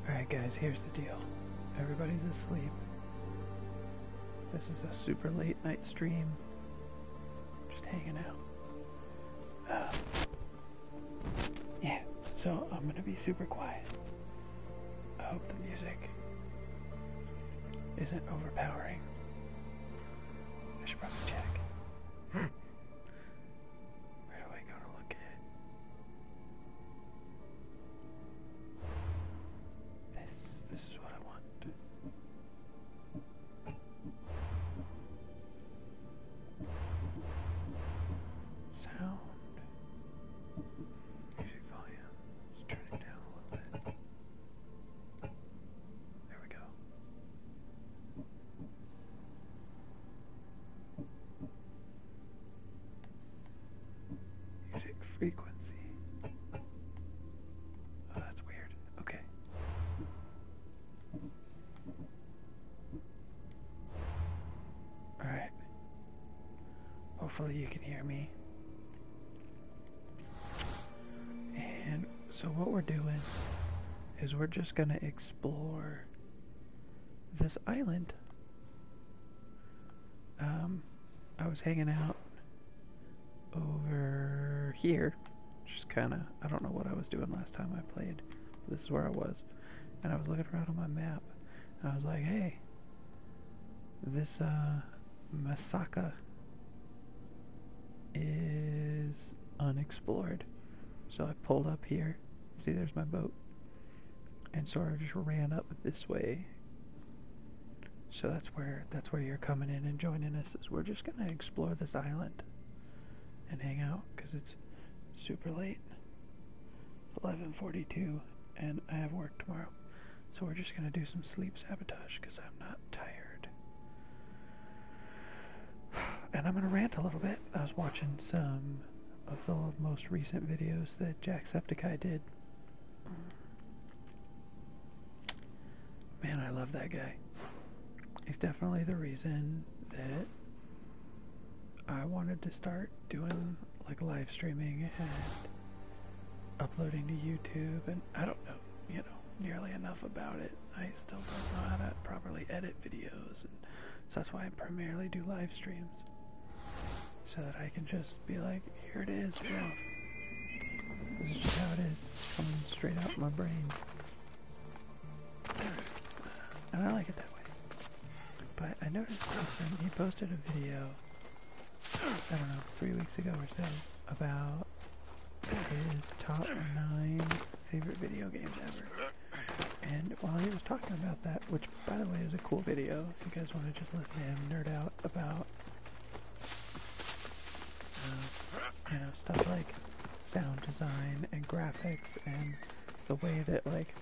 Alright guys, here's the deal. Everybody's asleep. This is a super late night stream. Just hanging out. Yeah, so I'm gonna be super quiet. I hope the music isn't overpowering. I should probably check. Where do I go to look at this? This is what I want. Sound. Music volume. Let's turn it down a little bit. There we go. Music frequency. Oh, that's weird. Okay. Alright. Hopefully you can hear me. And so what we're doing is we're just gonna explore this island. I was hanging out over here, just kinda, I don't know what I was doing last time I played. This is where I was. And I was looking around on my map, and I was like, hey, this Masaka is unexplored. So I pulled up here. See, there's my boat. And sort of just ran up this way. So that's where you're coming in and joining us. Is we're just gonna explore this island and hang out because it's super late. It's 11:42, and I have work tomorrow. So we're just gonna do some sleep sabotage because I'm not tired. And I'm gonna rant a little bit. I was watching some of the most recent videos that Jacksepticeye did. Man, I love that guy. He's definitely the reason that I wanted to start doing like live streaming and uploading to YouTube, and I don't know, nearly enough about it. I still don't know how to properly edit videos, and so that's why I primarily do live streams. So that I can just be like, here it is, bro. This is just how it is, coming straight out my brain. And I like it that way. But I noticed something, he posted a video, I don't know, 3 weeks ago or so, about his top 9 favorite video games ever. And while he was talking about that, which by the way is a cool video, if you guys want to just listen to him nerd out about stuff like sound design and graphics and the way that like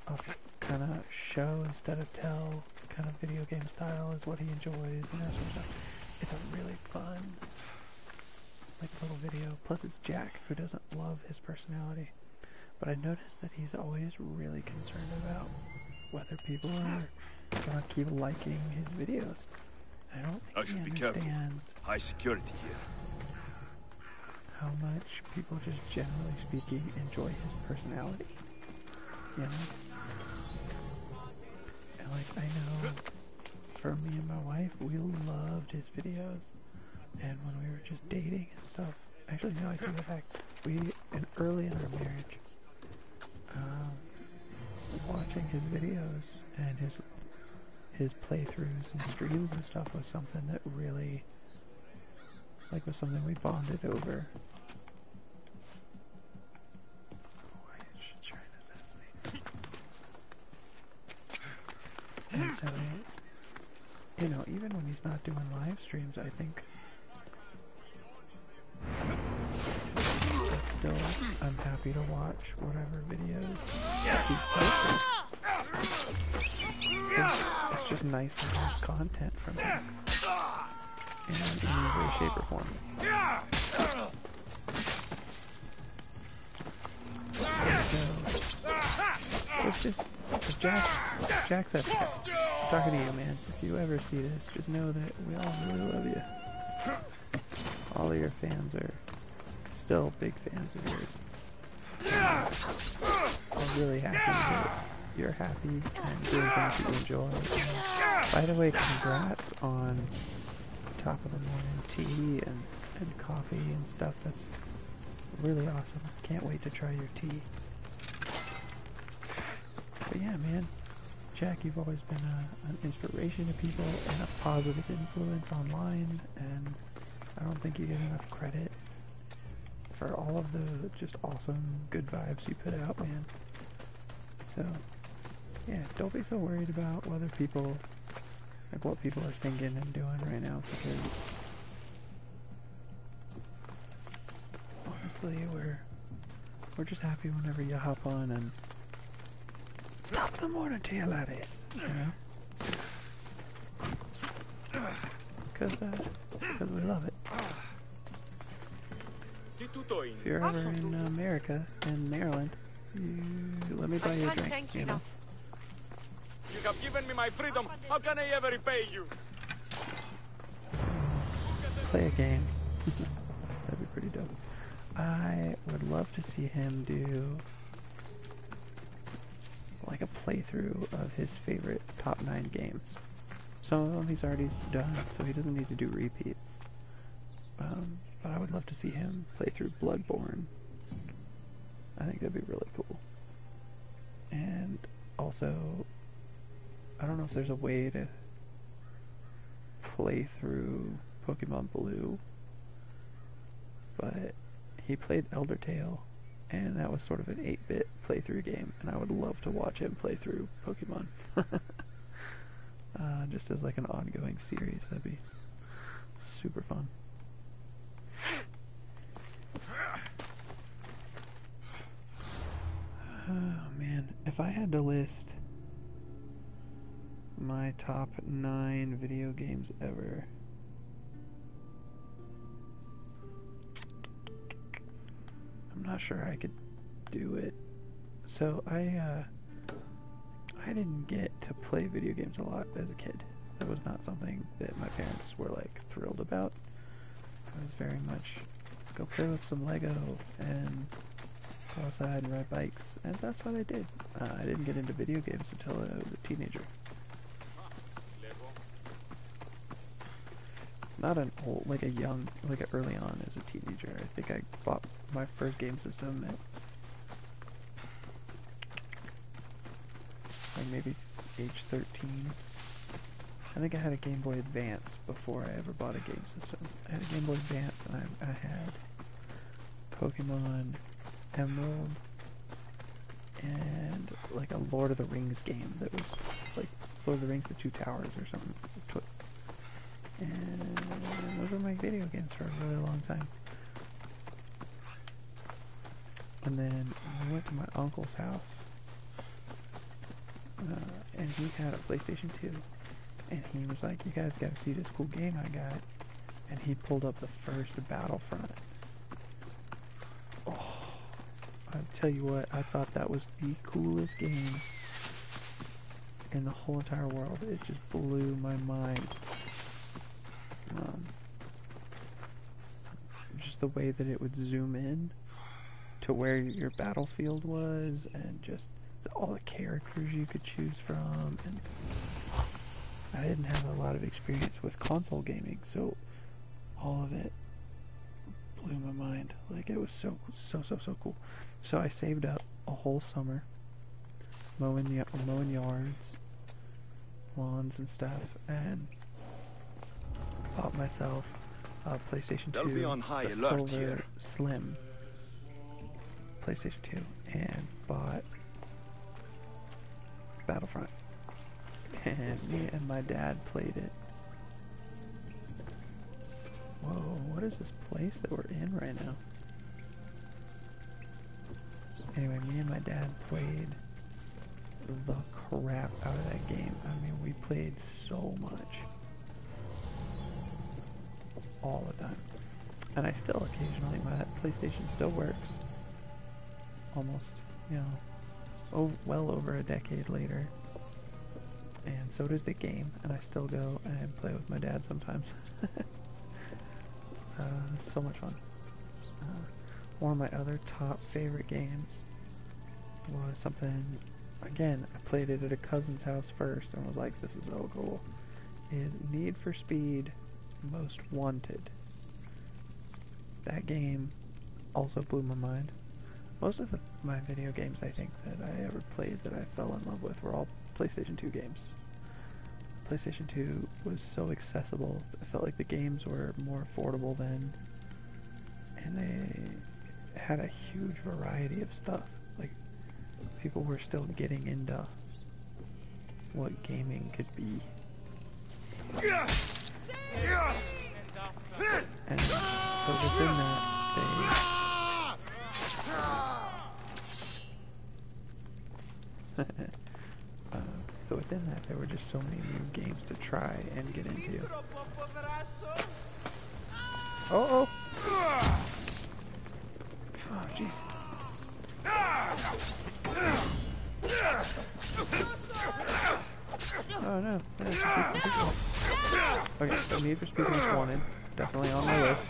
a kind of show instead of tell kind of video game style is what he enjoys and that sort of stuff. It's a really fun like little video. Plus it's Jack, who doesn't love his personality. But I noticed that he's always really concerned about whether people are gonna keep liking his videos. I don't think he understands high security here. How much people just generally speaking enjoy his personality. You know? And like I know for me and my wife, we loved his videos. And when we were just dating and stuff, actually no, I take it back. Early in our marriage, watching his videos and his playthroughs and streams and stuff was something that really, like, was something we bonded over. Why is she trying to sense me? And so, even when he's not doing live streams, I think still, I'm happy to watch whatever videos he's posting. It's just nice to have content from him in any way, shape, or form. So, it's just Jacksepticeye. Talking to you, man. If you ever see this, just know that we all really love you. All of your fans are still big fans of yours. I'm really happy you're happy and doing things that you enjoy. And by the way, congrats on top of the morning tea and coffee and stuff. That's really awesome. Can't wait to try your tea. But yeah, man, Jack, you've always been an inspiration to people and a positive influence online, and I don't think you get enough credit for all of the just awesome good vibes you put out, man. So, yeah, don't be so worried about whether people, like what people are thinking and doing right now, because honestly, we're just happy whenever you hop on and top of the morning to you, laddies, you know? Because we love it. If you're ever in America, in Maryland, let me buy you a drink, you know? You have given me my freedom. How can I ever repay you? Play a game. That'd be pretty dope. I would love to see him do like a playthrough of his favorite top 9 games. Some of them he's already done, so he doesn't need to do repeats. But I would love to see him play through Bloodborne. I think that'd be really cool. And also, I don't know if there's a way to play through Pokemon Blue, but he played Elder Tale, and that was sort of an 8-bit playthrough game, and I would love to watch him play through Pokemon. Just as like an ongoing series, that'd be super fun. Oh man, if I had to list my top 9 video games ever, I'm not sure I could do it. So I didn't get to play video games a lot as a kid. That was not something that my parents were like thrilled about. It was very much go play with some Lego and go outside and ride bikes, and that's what I did. I didn't get into video games until I was a teenager. Not an old, like a young, like early on as a teenager. I think I bought my first game system at like maybe age 13. I think I had a Game Boy Advance before I ever bought a game system. I had a Game Boy Advance, and I had Pokemon Emerald and like a Lord of the Rings game that was like Lord of the Rings: The Two Towers or something. And those were my video games for a really long time. And then I went to my uncle's house, and he had a PlayStation 2. And he was like, you guys gotta see this cool game I got. And he pulled up the first Battlefront. Oh, I tell you what, I thought that was the coolest game in the whole entire world. It just blew my mind. Just the way that it would zoom in to where your battlefield was, and just all the characters you could choose from. And I didn't have a lot of experience with console gaming, so all of it blew my mind. Like, it was so cool. So I saved up a whole summer mowing yards, lawns and stuff, and bought myself a PlayStation 2, Be on high a alert silver here. slim PlayStation 2, and bought Battlefront. And me and my dad played it. Whoa, what is this place that we're in right now? Anyway, me and my dad played the crap out of that game. I mean, we played so much. All the time. And I still occasionally, my PlayStation still works. Almost, you know, well over a decade later. And so does the game, and I still go and play with my dad sometimes. So much fun. One of my other top favorite games was something again, I played it at a cousin's house first and was like, this is so cool, is Need for Speed Most Wanted. That game also blew my mind. Most of my video games, I think, that I ever played that I fell in love with were all PlayStation 2 games. PlayStation 2 was so accessible. I felt like the games were more affordable then, and they had a huge variety of stuff. Like, people were still getting into what gaming could be. And so within that, so within that, there were just so many new games to try and get into. Oh, jeez. Oh no. Okay, so Need for Speed Most Wanted. Definitely on my list.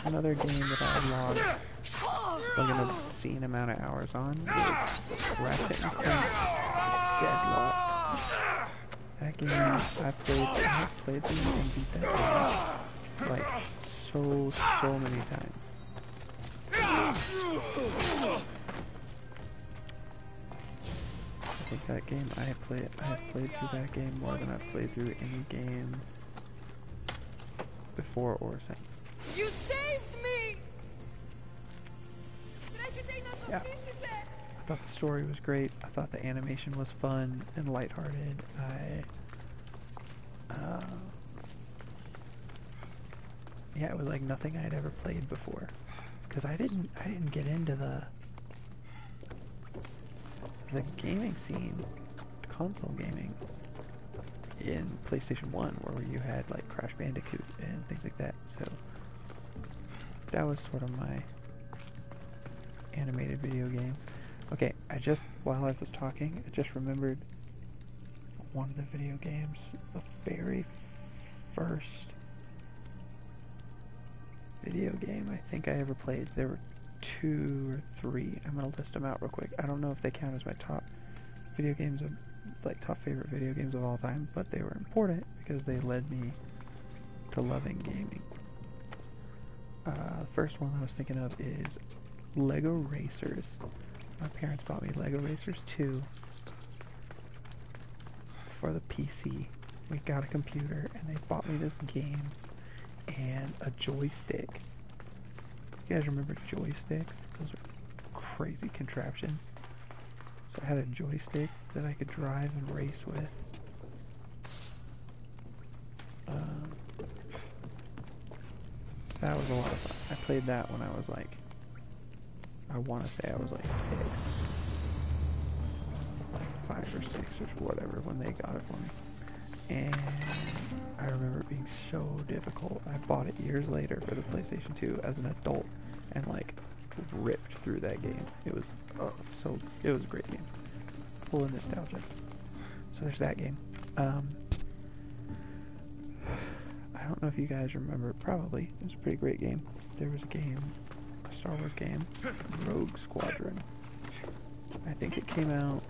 Another game that I logged like an obscene amount of hours on was Ranting Deadlocked. That game I played through and beat that game like so many times. I think that game I have played through that game more than I've played through any game before or since. You saved me! Yeah. I thought the story was great. I thought the animation was fun and lighthearted. Yeah, it was like nothing I had ever played before. Because I didn't get into the gaming scene, console gaming, in PlayStation 1, where you had like Crash Bandicoot and things like that. So that was sort of my animated video games. Okay, while I was talking, I just remembered one of the video games, the very first video game I think I ever played. There were 2 or 3. I'm gonna list them out real quick. I don't know if they count as my top video games of top favorite video games of all time, but they were important because they led me to loving gaming. The first one I was thinking of is Lego Racers. My parents bought me Lego Racers 2 for the PC. We got a computer and they bought me this game and a joystick. You guys remember joysticks? Those are crazy contraptions. So I had a joystick that I could drive and race with. That was a lot of fun. I played that when I was like, I want to say I was like 6. Like 5 or 6 or whatever when they got it for me. And I remember it being so difficult. I bought it years later for the PlayStation 2 as an adult and like ripped through that game. It was it was a great game. Full of nostalgia. So there's that game. I don't know if you guys remember, probably. It was a pretty great game. There was a game, a Star Wars game, Rogue Squadron. I think it came out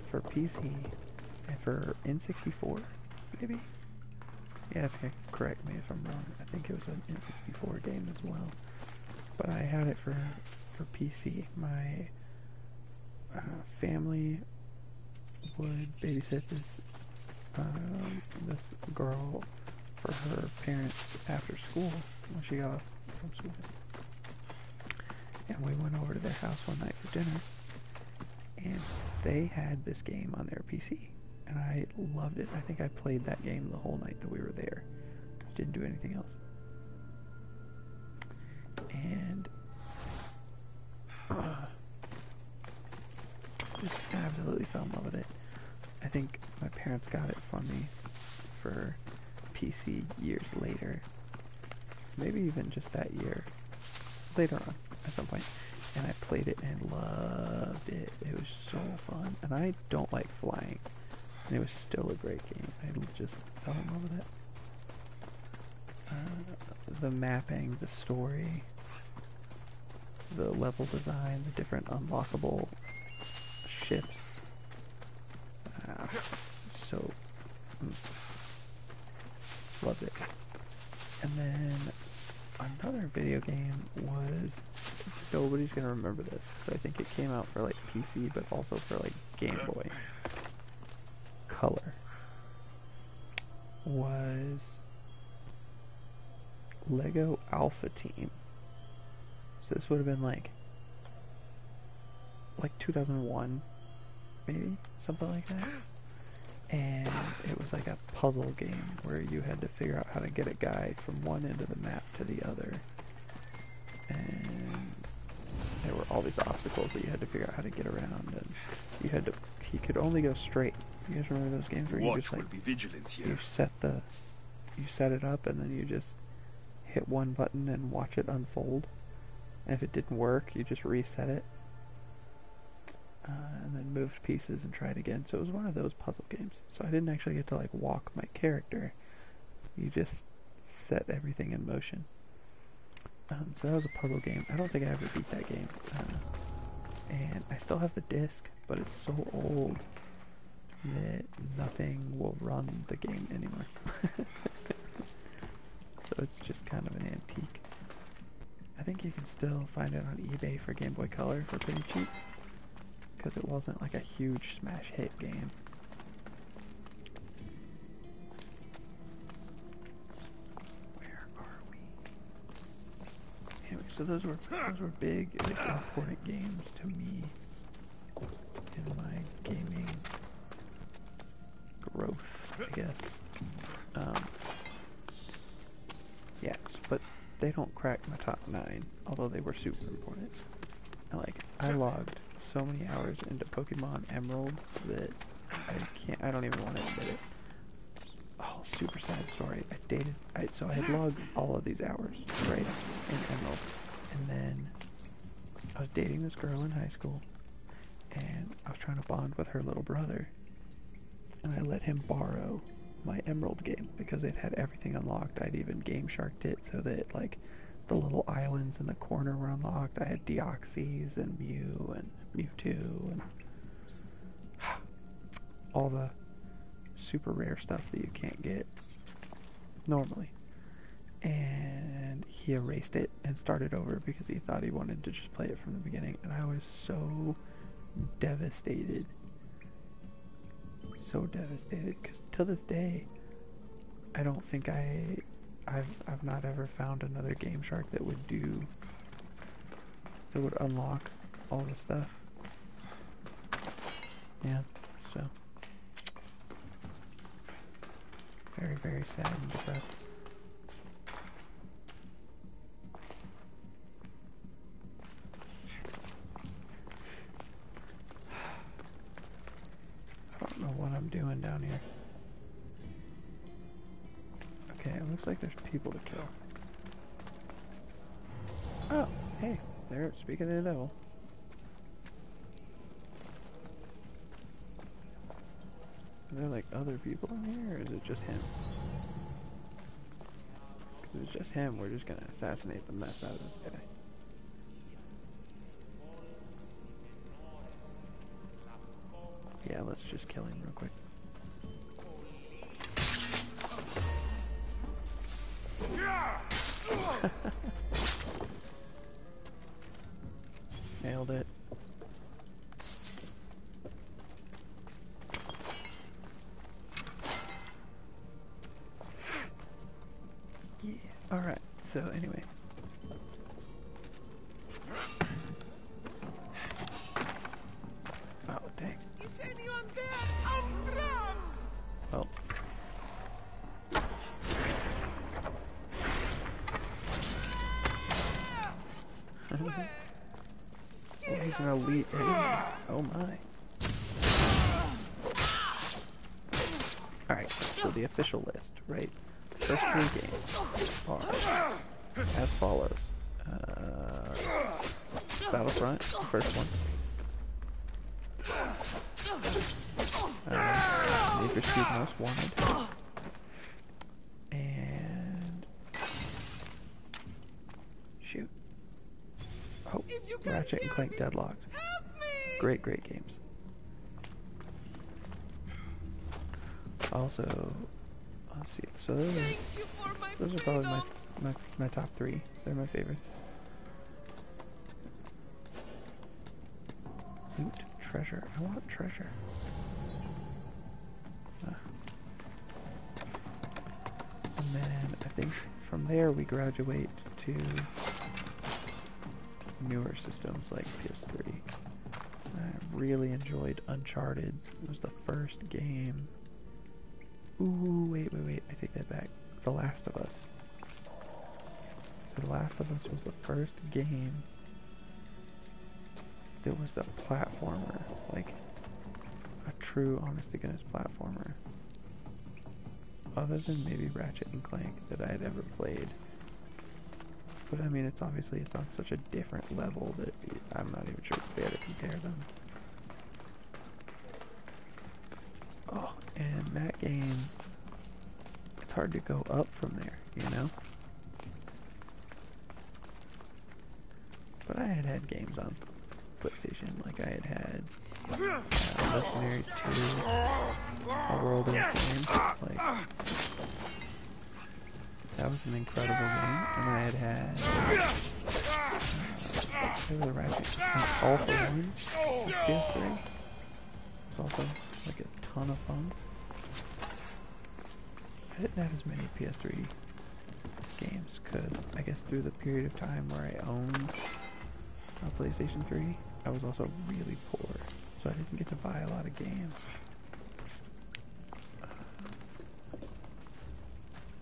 for PC and for N64, maybe? Yes, okay, correct me if I'm wrong. I think it was an N64 game as well. But I had it for PC. My family would babysit this girl for her parents after school when she got off from school. And we went over to their house one night for dinner, and they had this game on their PC, and I loved it. I think I played that game the whole night that we were there. Didn't do anything else. And just absolutely fell in love with it. I think my parents got it for me for PC years later. Maybe even just that year. Later on, at some point. And I played it and loved it. It was so fun. And I don't like flying. And it was still a great game. I just fell in love with it. the mapping, the story, the level design, the different unlockable ships. So, loved it. And then another video game was, nobody's gonna remember this, because I think it came out for like PC, but also for like Game Boy Color, was Lego Alpha Team. So this would have been like 2001, maybe, something like that. And it was like a puzzle game where you had to figure out how to get a guy from one end of the map to the other. And there were all these obstacles that you had to figure out how to get around, and he could only go straight. You guys remember those games where you just like, you set it up and then you just hit one button and watch it unfold. And if it didn't work, you just reset it. And then moved pieces and tried again. So it was one of those puzzle games. So I didn't actually get to like walk my character. You just set everything in motion. So that was a puzzle game. I don't think I ever beat that game. And I still have the disc, but it's so old that nothing will run the game anymore. So it's just kind of an antique. I think you can still find it on eBay for Game Boy Color for pretty cheap, because it wasn't like a huge smash hit game. Where are we? Anyway, so those were big, like, important games to me in my gaming growth, I guess. Yeah, but they don't crack my top 9, although they were super important. I logged so many hours into Pokemon Emerald that I don't even want to admit it. Oh, super sad story. So I had logged all of these hours, right, in Emerald. And then I was dating this girl in high school, and I was trying to bond with her little brother. And I let him borrow my Emerald game because it had everything unlocked. I'd even Game Sharked it so that, like, the little islands in the corner were unlocked. I had Deoxys and Mew and Mewtwo and all the super rare stuff that you can't get normally. And he erased it and started over because he thought he wanted to just play it from the beginning. And I was so devastated. So devastated, because to this day, I don't think I've not ever found another Game Shark that would unlock all the stuff. Yeah, so very, very sad and depressed. I don't know what I'm doing down here. Okay, it looks like there's people to kill. Oh, hey, they're speaking of the devil. Are there like other people in here, or is it just him? If it's just him, we're just gonna assassinate the mess out of this guy. Yeah, let's just kill him real quick. Nailed it. Yeah, alright, so anyway. Oh, dang. Is anyone there? I'm drowned! Oh. Oh, he's an elite enemy. Oh my. Alright, so the official list, right? First 3 games are as follows. Battlefront, first one. Need for Speed Most Wanted. And Shoot. Oh, If you can Ratchet and hear Clank me, Deadlocked. help me! Great, great games. Also, let's see. So Thank you for my those are probably freedom. my top three. They're my favorites. Loot, treasure. I want treasure. And then I think from there we graduate to newer systems like PS3. I really enjoyed Uncharted. It was the first game. Ooh, wait. I take that back. The Last of Us. So The Last of Us was the first game that was the platformer. Like, a true, honest-to-goodness platformer. Other than maybe Ratchet and Clank that I had ever played. But I mean, it's on such a different level that I'm not even sure it's fair to compare them. Oh, and that game, it's hard to go up from there, you know? But I had games on PlayStation, like I had Mercenaries 2, A World in Flames, like, that was an incredible game, and I had there was a Ratchet Alpha 1 on PS3. It's also like a ton of fun. I didn't have as many PS3 games, because I guess through the period of time where I owned a PlayStation 3, I was also really poor, so I didn't get to buy a lot of games.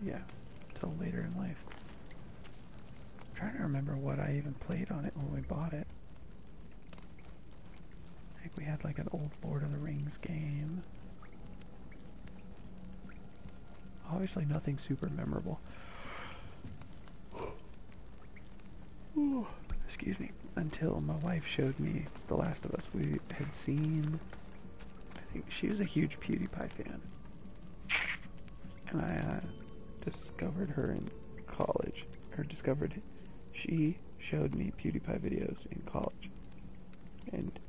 Yeah, till later in life. I'm trying to remember what I even played on it when we bought it. I think we had like an old Lord of the Rings game. Obviously nothing super memorable. Ooh, excuse me. Until my wife showed me The Last of Us. We had seen, I think she was a huge PewDiePie fan. And I discovered her in college. She showed me PewDiePie videos in college. And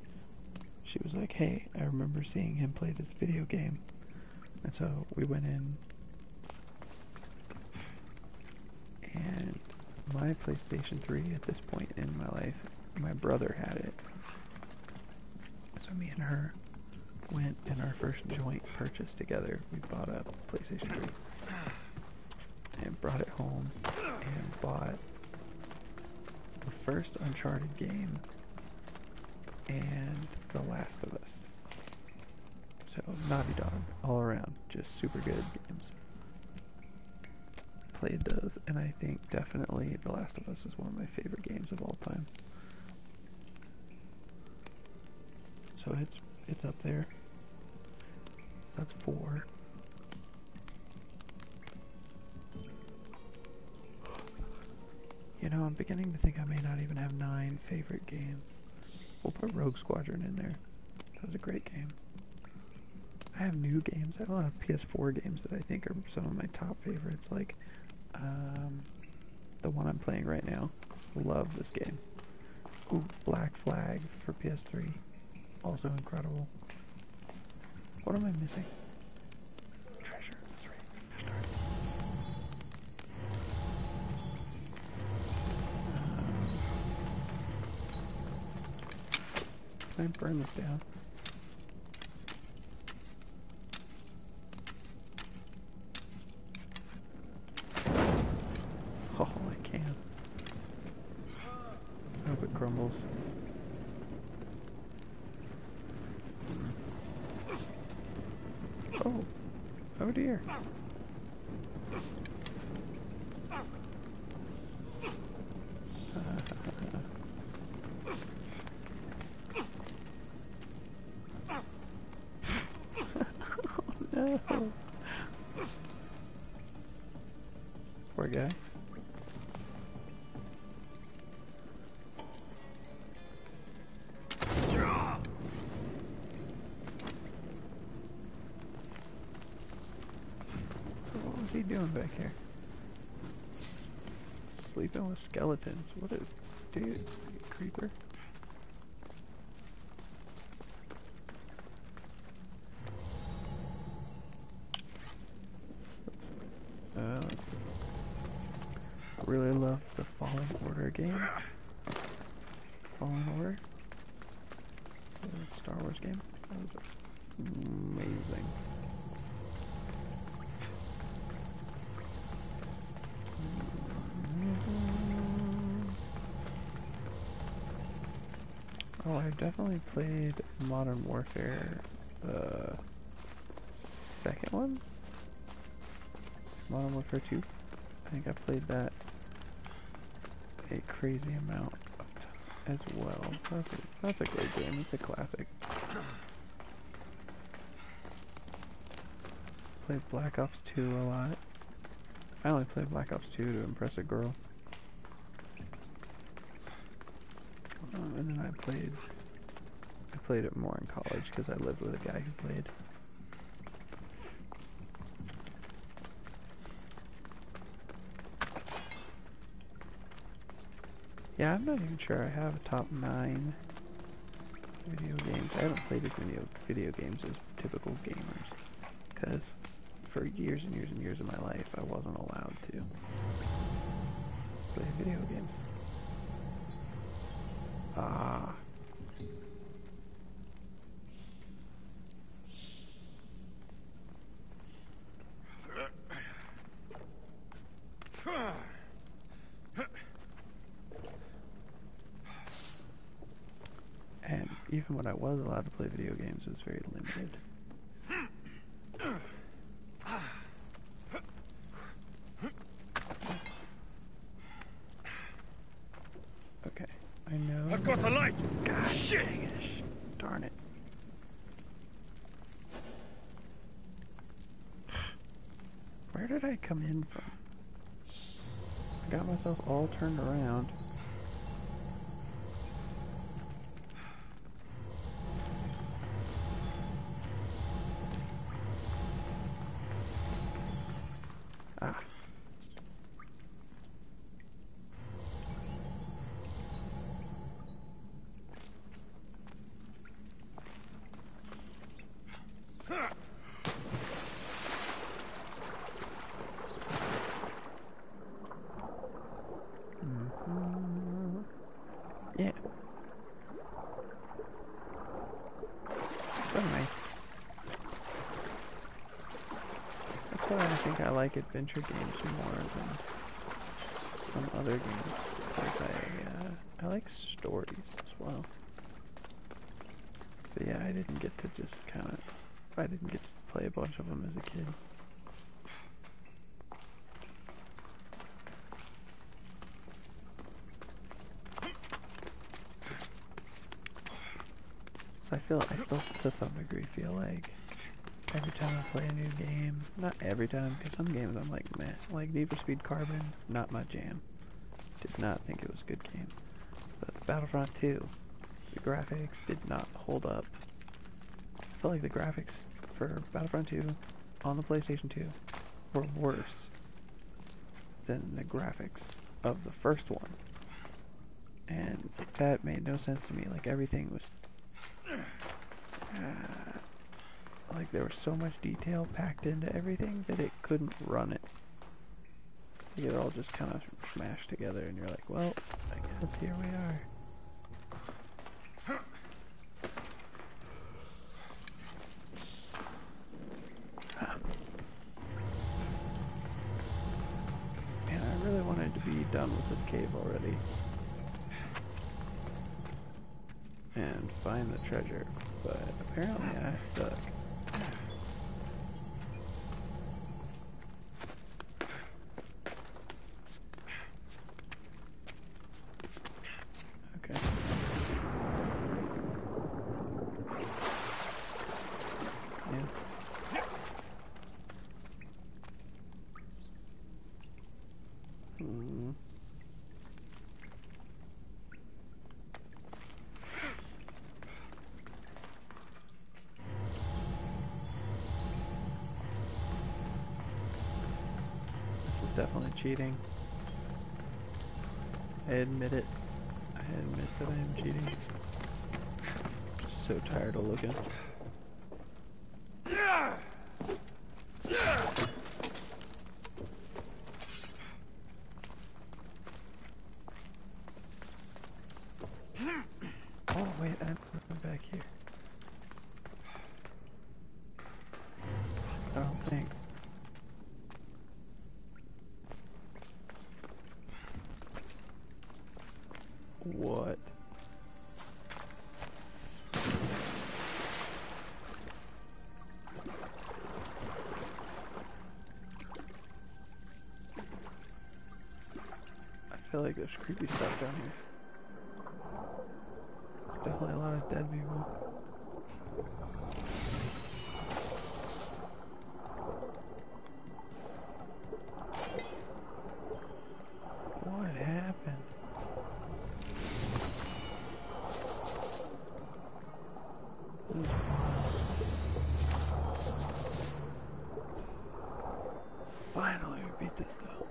she was like, hey, I remember seeing him play this video game. And so we went in, and my PlayStation 3 at this point in my life, my brother had it. So me and her went in our first joint purchase together. We bought a PlayStation 3 and brought it home and bought the first Uncharted game and The Last of Us. So Naughty Dog all around, just super good games. Played those, and I think definitely The Last of Us is one of my favorite games of all time. So it's up there. So that's 4. You know, I'm beginning to think I may not even have 9 favorite games. We'll put Rogue Squadron in there. That was a great game. I have new games. I have a lot of PS4 games that I think are some of my top favorites, like the one I'm playing right now. Love this game. Ooh, Black Flag for PS3. Also incredible. What am I missing? Treasure. That's right. Darn. Can I burn this down? Oh, I can. I hope it crumbles. Oh. Oh dear. Oh no. Poor guy. What was he doing back here? sleeping with skeletons. What a dude, you creeper. I really love the Fallen Order game. Fallen Order? The Star Wars game. That was amazing. Oh, I definitely played Modern Warfare, the second one? Modern Warfare 2? I think I played that a crazy amount of time as well. That's a great game. It's a classic. Played Black Ops 2 a lot. I only played Black Ops 2 to impress a girl. And then I played it more in college because I lived with a guy who played. Yeah, I'm not even sure I have a top 9 video games. I haven't played as many video games as typical gamers because for years and years and years of my life I wasn't allowed to play video games. Ah. And even when I was allowed to play video games, it was very limited. Okay, I know. I've got the light! God, Shit! dang it. Darn it. Where did I come in from? I got myself all turned around. Ah. Yeah. So nice. That's why I think I like adventure games more than some other games. Because I like stories as well. But yeah, I didn't get to just I didn't get to play a bunch of them as a kid. So I still to some degree feel like every time I play a new game, not every time, because some games I'm like, meh, like Need for Speed Carbon, not my jam. Did not think it was a good game. But Battlefront 2, the graphics did not hold up. I felt like the graphics for Battlefront 2 on the PlayStation 2 were worse than the graphics of the first one. And that made no sense to me. Like everything was like there was so much detail packed into everything that it couldn't run it. Like it all just kind of smashed together and you're like, well, I guess here we are. Man, I really wanted to be done with this cave already. And find the treasure, but apparently I suck. Okay. Yeah. This is definitely cheating. I admit it. I admit that I am cheating. Just so tired of looking. Oh wait, I'm back here. I don't think. What? I feel like there's creepy stuff down here. Definitely a lot of dead people. What happened? This is wild. Finally, we beat this though.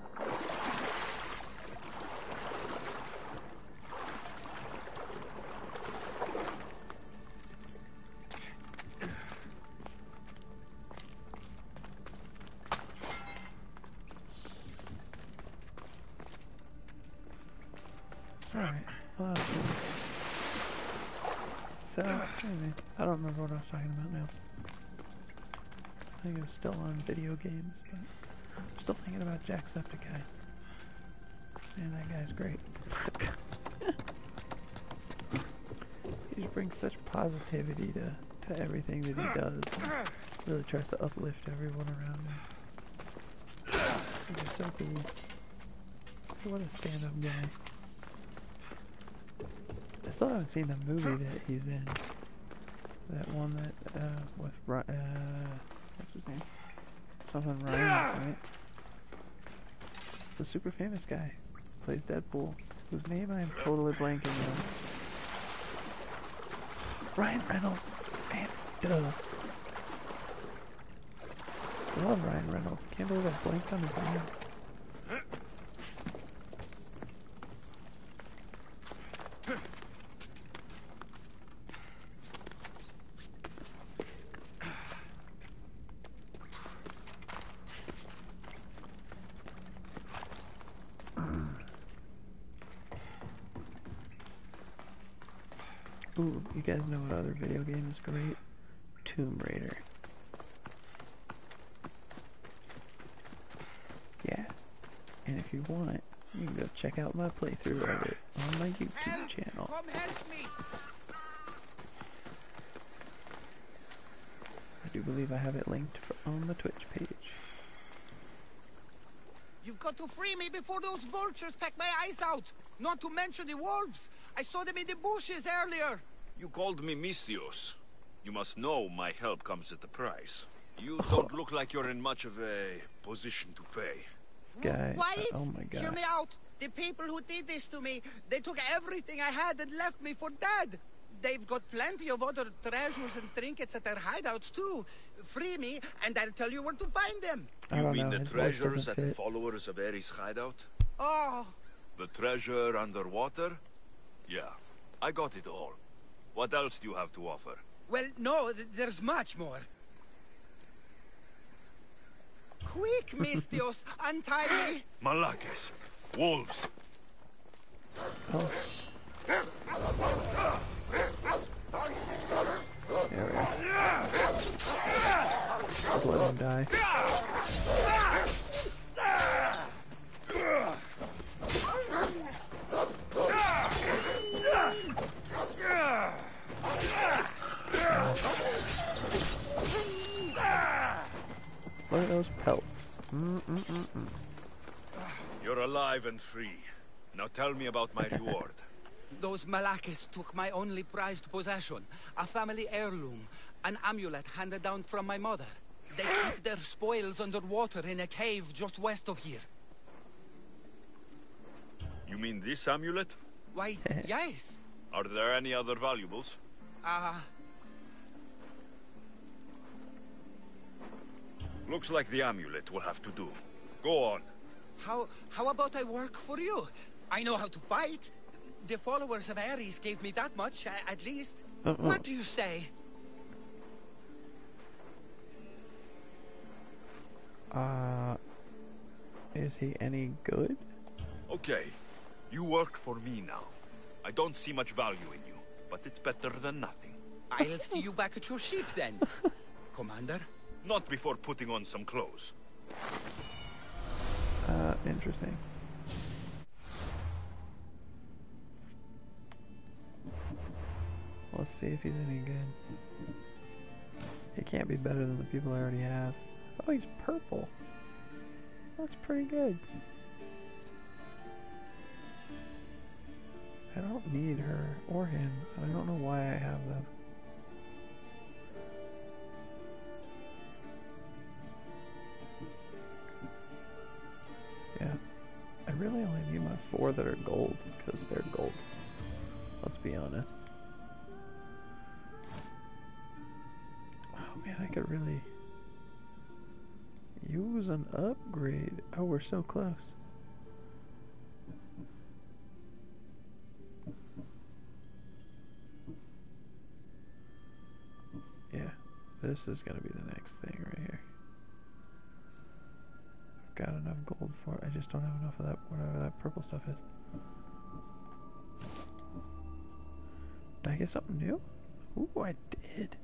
Alright, well, that's good. So, anyway, I don't remember what I was talking about now. I think it was still on video games, but I'm still thinking about Jacksepticeye. Man, that guy's great. He just brings such positivity to everything that he does. And really tries to uplift everyone around him. He's just so cool. What a stand-up guy. I still haven't seen the movie that he's in. That one that, with, what's his name? Something Ryan, right? The super famous guy. Plays Deadpool. Whose name I am totally blanking on. Ryan Reynolds! Man, duh. I love Ryan Reynolds. I can't believe I blanked on his name. Ooh, you guys know what other video game is great? Tomb Raider. Yeah. And if you want, you can go check out my playthrough of it on my YouTube channel. Come help me! I do believe I have it linked on the Twitch page. You've got to free me before those vultures peck my eyes out! Not to mention the wolves! I saw them in the bushes earlier! You called me Mystios. You must know my help comes at a price. You don't look like you're in much of a position to pay. Guy, Quiet! oh my god. Hear me out! The people who did this to me, they took everything I had and left me for dead! They've got plenty of other treasures and trinkets at their hideouts too. Free me, and I'll tell you where to find them. I You don't mean know, the his voice treasures doesn't at the fit. followers of Ares' hideout? Oh, The treasure underwater? Yeah, I got it all. What else do you have to offer? well, no, there's much more. Quick, Mystios, untie me! Malakes! Wolves! Oh. There we go. Just let him die. Look at those pelts. You're alive and free. Now tell me about my reward. Those Malakes took my only prized possession, a family heirloom, an amulet handed down from my mother. They keep their spoils underwater in a cave just west of here. You mean this amulet? Why, yes. Are there any other valuables? Looks like the amulet will have to do. Go on. How about I work for you? I know how to fight. The followers of Ares gave me that much, at least. Uh-uh. What do you say? Is he any good? Okay, you work for me now. I don't see much value in you, but it's better than nothing. I'll see you back at your ship then, Commander. Not before putting on some clothes. Interesting. Let's see if he's any good. He can't be better than the people I already have. Oh, he's purple. That's pretty good. I don't need her or him, and I don't know why I have them. Yeah. I really only need my 4 that are gold, because they're gold. Let's be honest. Oh man, I could really use an upgrade. Oh, we're so close. Yeah, this is gonna be the next thing right here. I've got enough gold for it. I just don't have enough of that, whatever that purple stuff is. Did I get something new? Ooh, I did.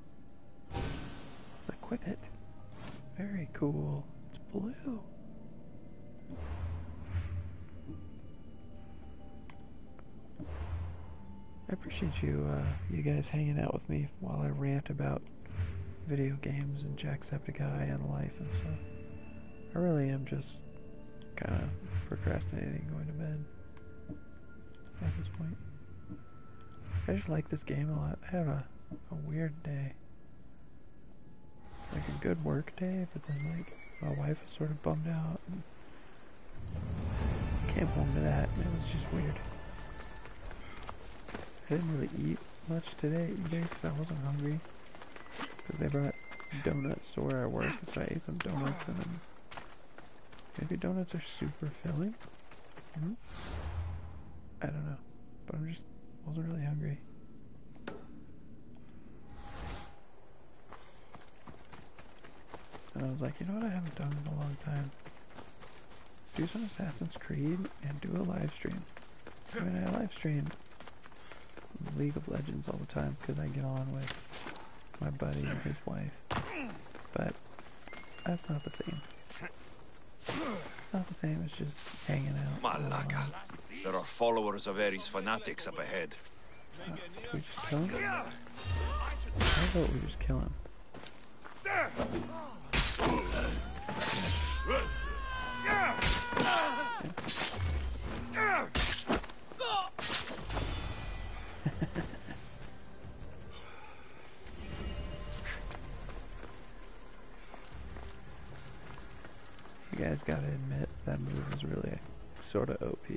Let's equip it. Very cool. It's blue. I appreciate you guys hanging out with me while I rant about video games and Jacksepticeye and life and stuff. I really am just kind of procrastinating going to bed at this point. I just like this game a lot. I had a weird day. Like a good work day, but then like my wife was sort of bummed out and came home to that and it was just weird. I didn't really eat much today either because I wasn't hungry. Because they brought donuts to where I work, so I ate some donuts and then maybe donuts are super filling? I don't know. But I just wasn't really hungry. And I was like, you know what I haven't done in a long time? Do some Assassin's Creed and do a live stream. I mean, I live stream League of Legends all the time because I get on with my buddy and his wife. But that's not the same. It's not the same as just hanging out. Malaka. There are followers of Ares fanatics up ahead. Should we just kill him? How about we just kill him? You guys gotta admit that move is really sort of OP.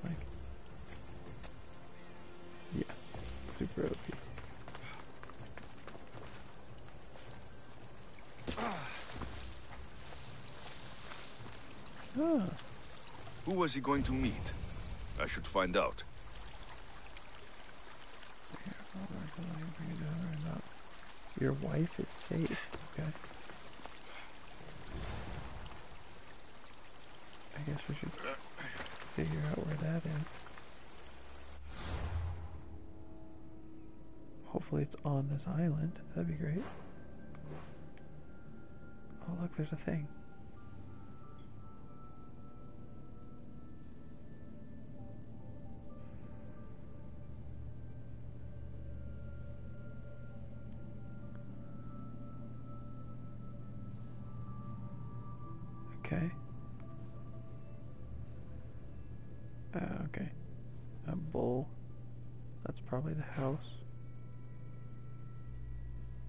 Like, yeah, super OP. Oh. Who was he going to meet? I should find out. Your wife is safe, okay? I guess we should figure out where that is. Hopefully it's on this island. That'd be great. Oh look, there's a thing. Okay. Okay. A bull. That's probably the house.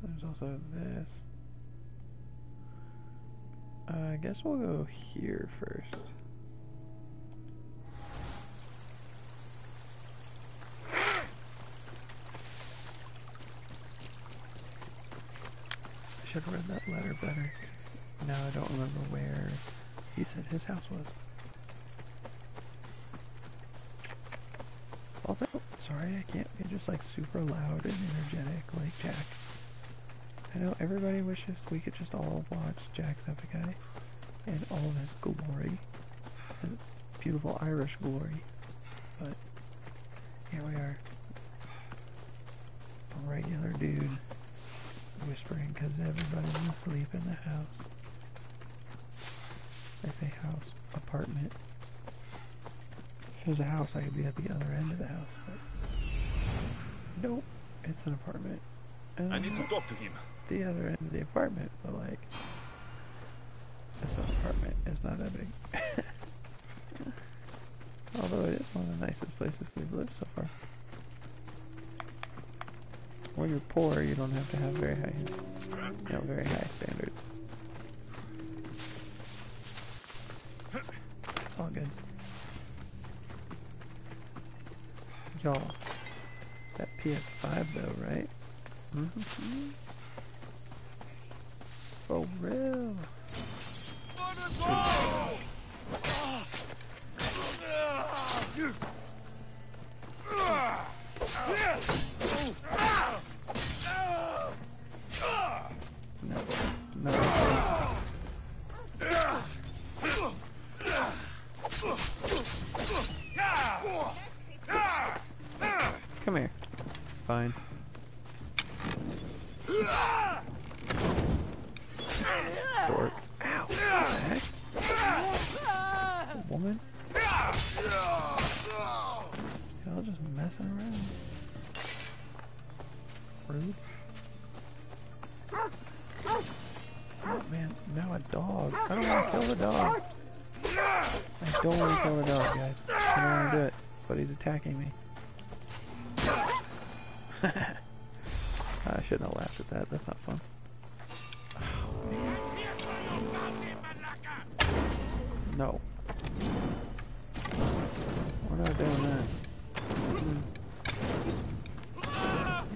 There's also this. I guess we'll go here first. I should have read that letter better. Now I don't remember where he said his house was. sorry I can't be just like super loud and energetic like Jack. I know everybody wishes we could just all watch Jacksepticeye in all of his glory, his beautiful Irish glory, but here we are, a regular dude whispering because everybody's asleep in the house. I say house, apartment. If there's a house, I could be at the other end of the house, but nope, it's an apartment. And I need to talk to him. The other end of the apartment, but like, it's an apartment, it's not that big. Although it is one of the nicest places we've lived so far. When you're poor, you don't have to have very high standards. It's all good. Y'all, that PS5 though, right? Mm-hmm. For real. No. Come here. Fine. Dork. Ow. What the heck? Woman? Y'all just messing around. Rude. Oh man, now a dog. I don't want to kill the dog. I don't want to kill the dog, guys. I don't want to do it, but he's attacking me. I shouldn't have laughed at that. That's not fun. No. We're not doing that.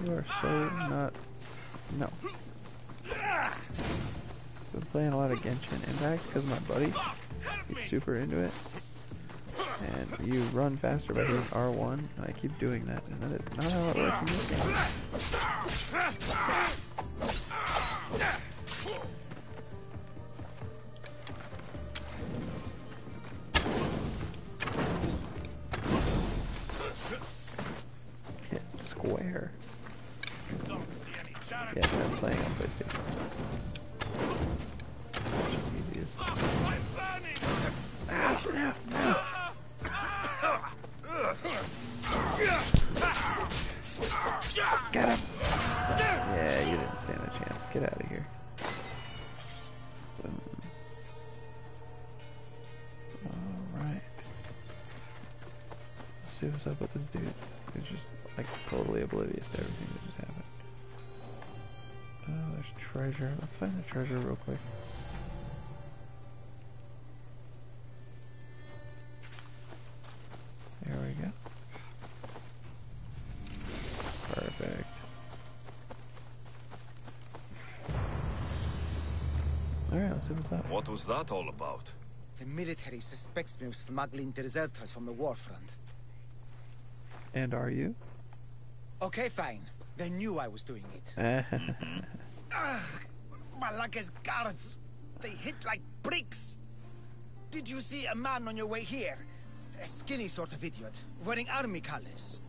You are so not... No. Been playing a lot of Genshin Impact because my buddy, he's super into it. And you run faster by hitting R1, and I keep doing that, and that is not how it works in this game. Hit square. Yes, I'm playing on PlayStation. Easiest. No. Get him! Yeah, you didn't stand a chance. Get out of here. Boom. Alright. Let's see what's up with this dude. He's just like totally oblivious to everything that just happened. Oh, there's treasure. Let's find the treasure real quick. There we go. Perfect. Alright, let's see what's up. What was that all about? The military suspects me of smuggling deserters from the war front. And are you? Okay, fine. They knew I was doing it. Malaka's guards! They hit like bricks! Did you see a man on your way here? A skinny sort of idiot, wearing army colors.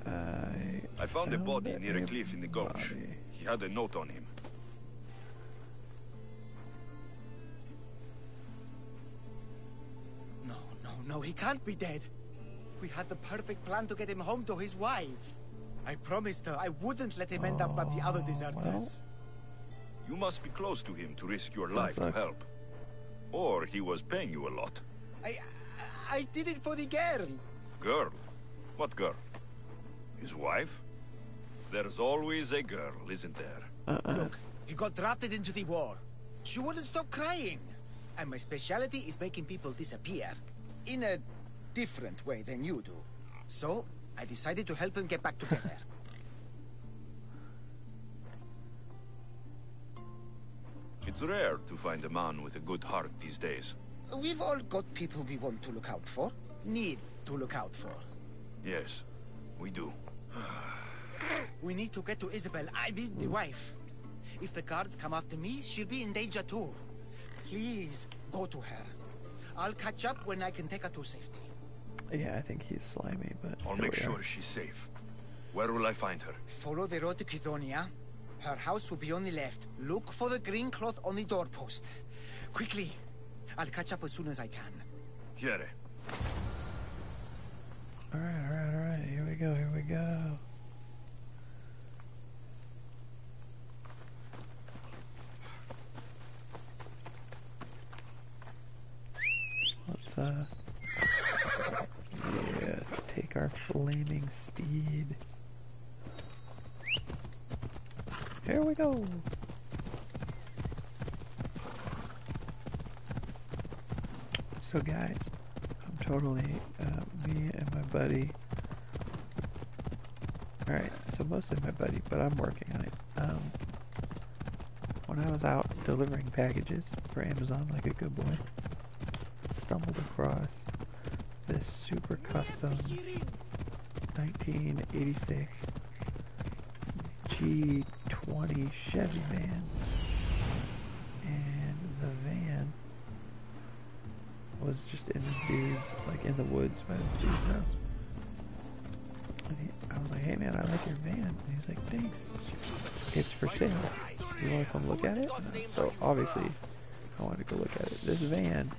I found a body near a cliff in the gulch. He had a note on him. No, he can't be dead. We had the perfect plan to get him home to his wife. I promised her I wouldn't let him end up like the other deserters. Well. You must be close to him to risk your life to help. Or he was paying you a lot. I did it for the girl. Girl? What girl? His wife? There's always a girl, isn't there? Look, he got drafted into the war. She wouldn't stop crying. And my specialty is making people disappear. In a different way than you do. So, I decided to help them get back together. It's rare to find a man with a good heart these days. We've all got people we want to look out for. Need to look out for. Yes, we do. We need to get to Isabel, I mean the wife. If the guards come after me, she'll be in danger too. Please, go to her. I'll catch up when I can take her to safety. Yeah, I think he's slimy, but I'll here make we are. sure she's safe. Where will I find her? Follow the road to Kidonia. Her house will be on the left. Look for the green cloth on the doorpost. Quickly. I'll catch up as soon as I can. Here. Alright, here we go, here we go. Let's, yes, take our flaming steed. Here we go! So guys, I'm totally, me and my buddy, alright, so mostly my buddy, but I'm working on it. When I was out delivering packages for Amazon like a good boy, stumbled across this super custom 1986 G20 Chevy van, and the van was just in this dude's, like in the woods by this dude's house. And I was like, hey man, I like your van. And he's like, thanks. It's for sale. You want to come look at it? So obviously, I wanted to go look at it. This van,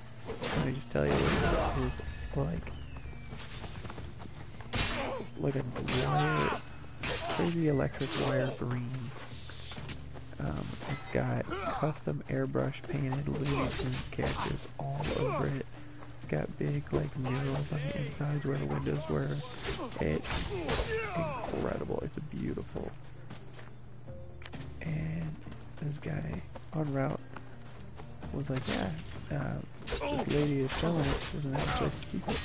let me just tell you, is like a wire, crazy electric wire green. It's got custom airbrush painted Looney Tunes characters all over it. It's got big like murals on the insides where the windows were. It's incredible. It's beautiful. And this guy en route was like, yeah, this lady is selling it. Doesn't have a place to keep it.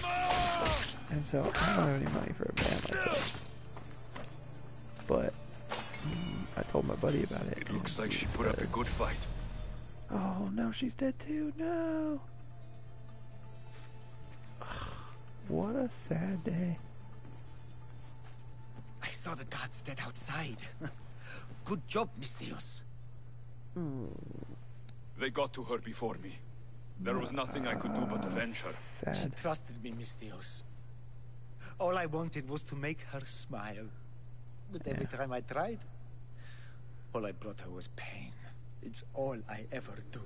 And so I don't have any money for a van like that. But I told my buddy about it. It looks like she put up a good fight. Oh no, she's dead too. No. What a sad day. I saw the guards dead outside. Good job, Mistios. They got to her before me. There was nothing I could do but avenge her. She Sad. trusted me, Mistios. All I wanted was to make her smile. But every time I tried, all I brought her was pain. It's all I ever do.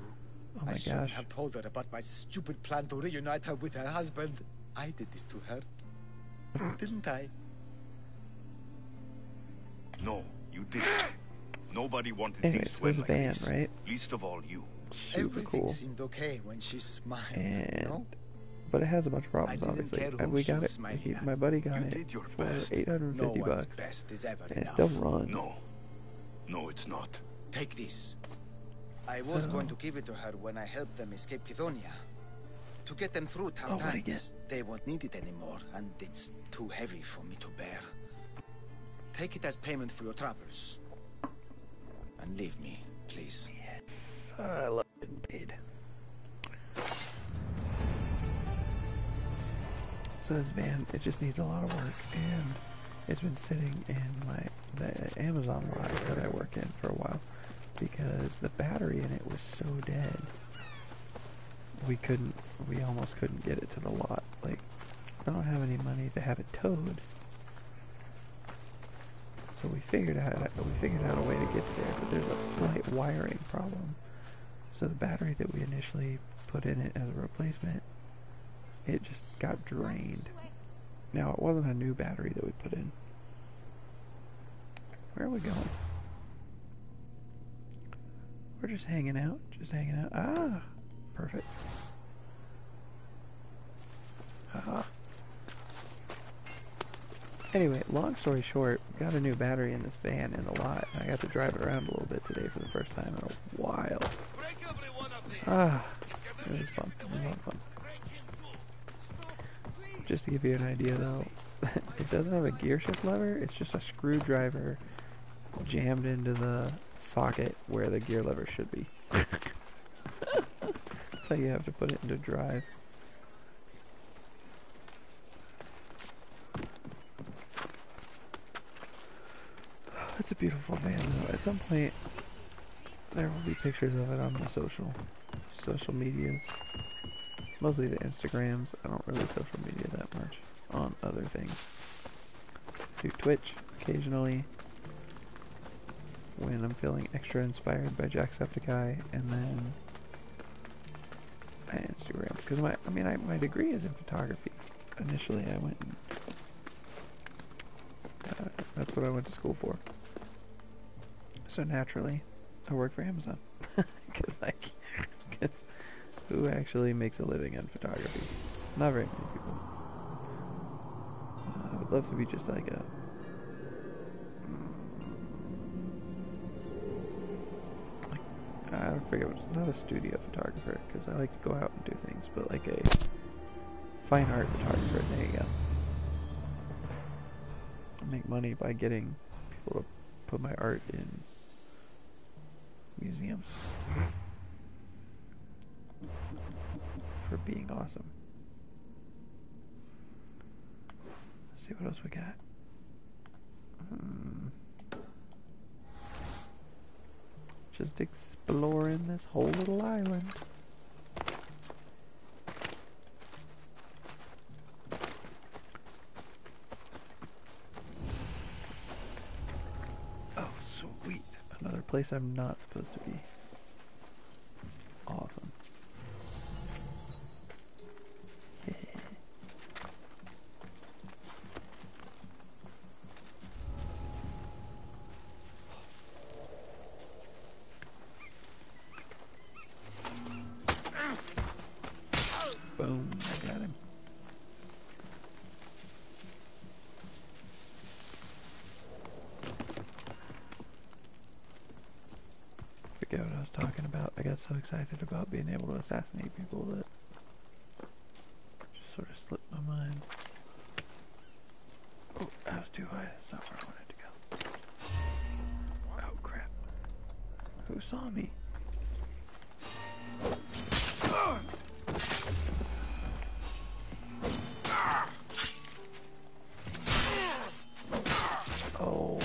Oh my I shouldn't gosh. have told her about my stupid plan to reunite her with her husband. I did this to her. Didn't I? No, you didn't. Nobody wanted Anyways, things to end this like van, this. right? Least of all you. Super Everything cool. seemed okay when she smiled, And no? but it has a bunch of problems, I didn't obviously. care And who we she got was it. smiling at. My buddy got You it did your for best. 850 No one's bucks, best is ever and it enough. still runs. No. No, it's not. Take this. I was So- going to give it to her when I helped them escape Kidonia. To get them through tough Oh, what'd he times. They won't need it anymore, and it's too heavy for me to bear. Take it as payment for your troubles. And leave me, please. Yes, I love it indeed. So this van, it just needs a lot of work, and it's been sitting in the Amazon lot that I work in for a while because the battery in it was so dead. We almost couldn't get it to the lot. Like, I don't have any money to have it towed. So we figured out a way to get there, but there's a slight wiring problem. So the battery that we initially put in it as a replacement, it just got drained. Now, it wasn't a new battery that we put in. Where are we going? We're just hanging out. Ah, perfect. Ah. Anyway, long story short, got a new battery in this van in the lot, and I got to drive it around a little bit today for the first time in a while. Ah, it was fun. It was a lot of fun. Just to give you an idea, though, it doesn't have a gear shift lever. It's just a screwdriver jammed into the socket where the gear lever should be. That's how you have to put it into drive. It's a beautiful van though. At some point, there will be pictures of it on the social medias. Mostly the Instagrams. I don't really social media that much on other things. Do Twitch occasionally when I'm feeling extra inspired by Jacksepticeye, and then Instagram, because my degree is in photography. Initially, I went and, that's what I went to school for. So naturally, I work for Amazon, because who actually makes a living in photography? Not very many people. I would love to be just like a I forget what it's not a studio photographer, because I like to go out and do things, but like a fine art photographer. There you go. I make money by getting people to put my art in museums for being awesome. Let's see what else we got. Just exploring this whole little island. Oh, sweet. Another place I'm not supposed to be. Awesome. Boom, I got him. Forget what I was talking about. I got so excited about being able to assassinate people that just sort of slipped my mind. Oh, that was too high. That's not where I wanted to go. Oh, crap. Who saw me? Oh,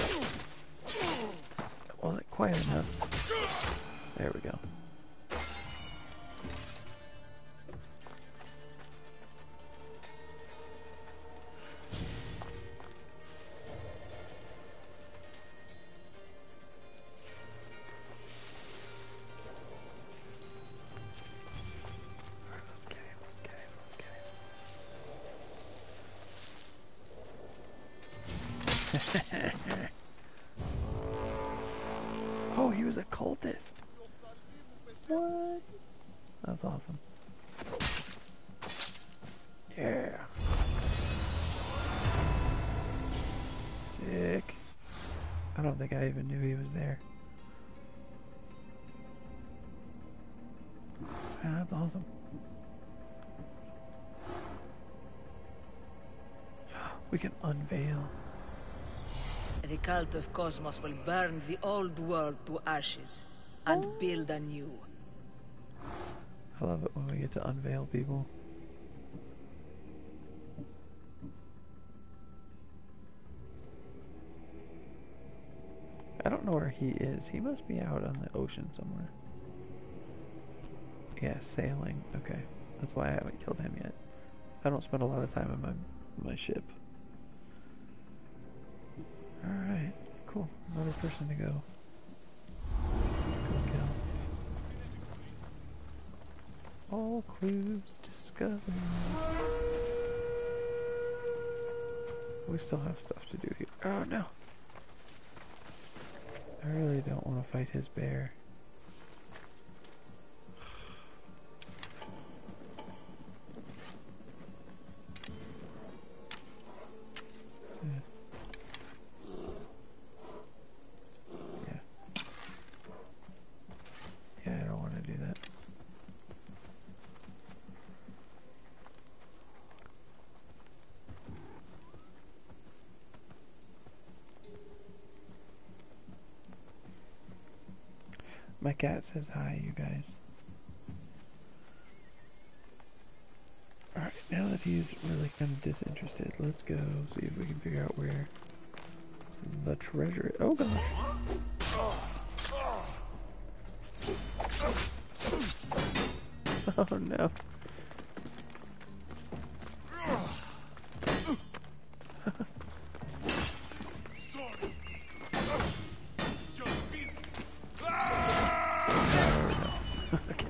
that wasn't quite enough. There we go. Oh, he was a cultist. What? That's awesome. Yeah. Sick. I don't think I even knew he was there. Yeah, that's awesome. We can unveil. The cult of Cosmos will burn the old world to ashes and build anew. I love it when we get to unveil people. I don't know where he is. He must be out on the ocean somewhere. Yeah, sailing. Okay. That's why I haven't killed him yet. I don't spend a lot of time on my ship. Alright, cool. Another person to go. Go kill. All clues discovered. We still have stuff to do here. Oh no! I really don't want to fight his bear. My cat says hi, you guys. Alright, now that he's really kind of disinterested, let's go see if we can figure out where the treasure. Oh gosh. Oh no. Okay.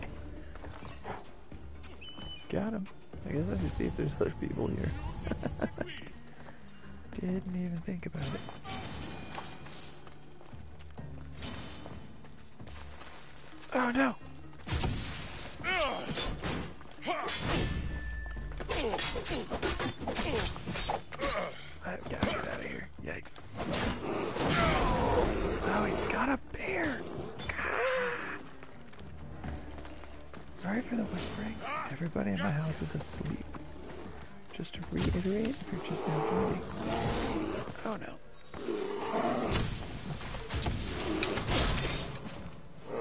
Got him. I guess I should see if there's other people here. Didn't even think about it. Oh no! I've got to get out of here. Yikes. Oh, he's got a bear! Sorry for the whispering. Everybody in my house is asleep. Just to reiterate, if you're just now joining. Oh no.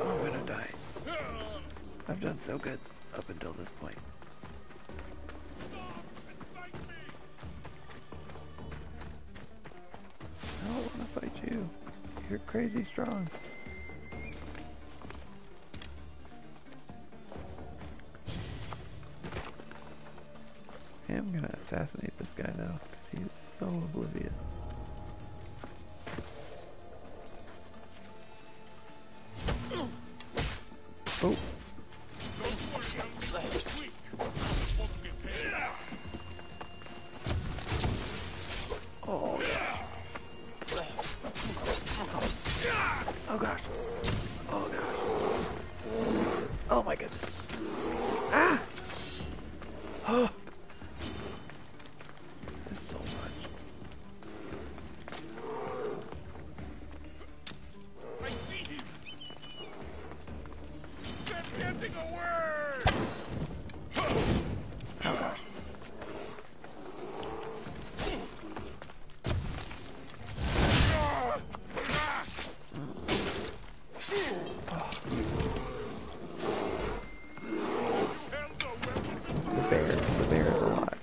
I'm gonna die. I've done so good up until this point. I don't want to fight you. You're crazy strong. I'm gonna assassinate this guy now, because he is so oblivious. Oh. Oh, yeah. Oh gosh. Oh gosh. Oh my goodness. Ah! Oh. There's so much. I see him. They're getting away. Oh gosh. The bear is a lot.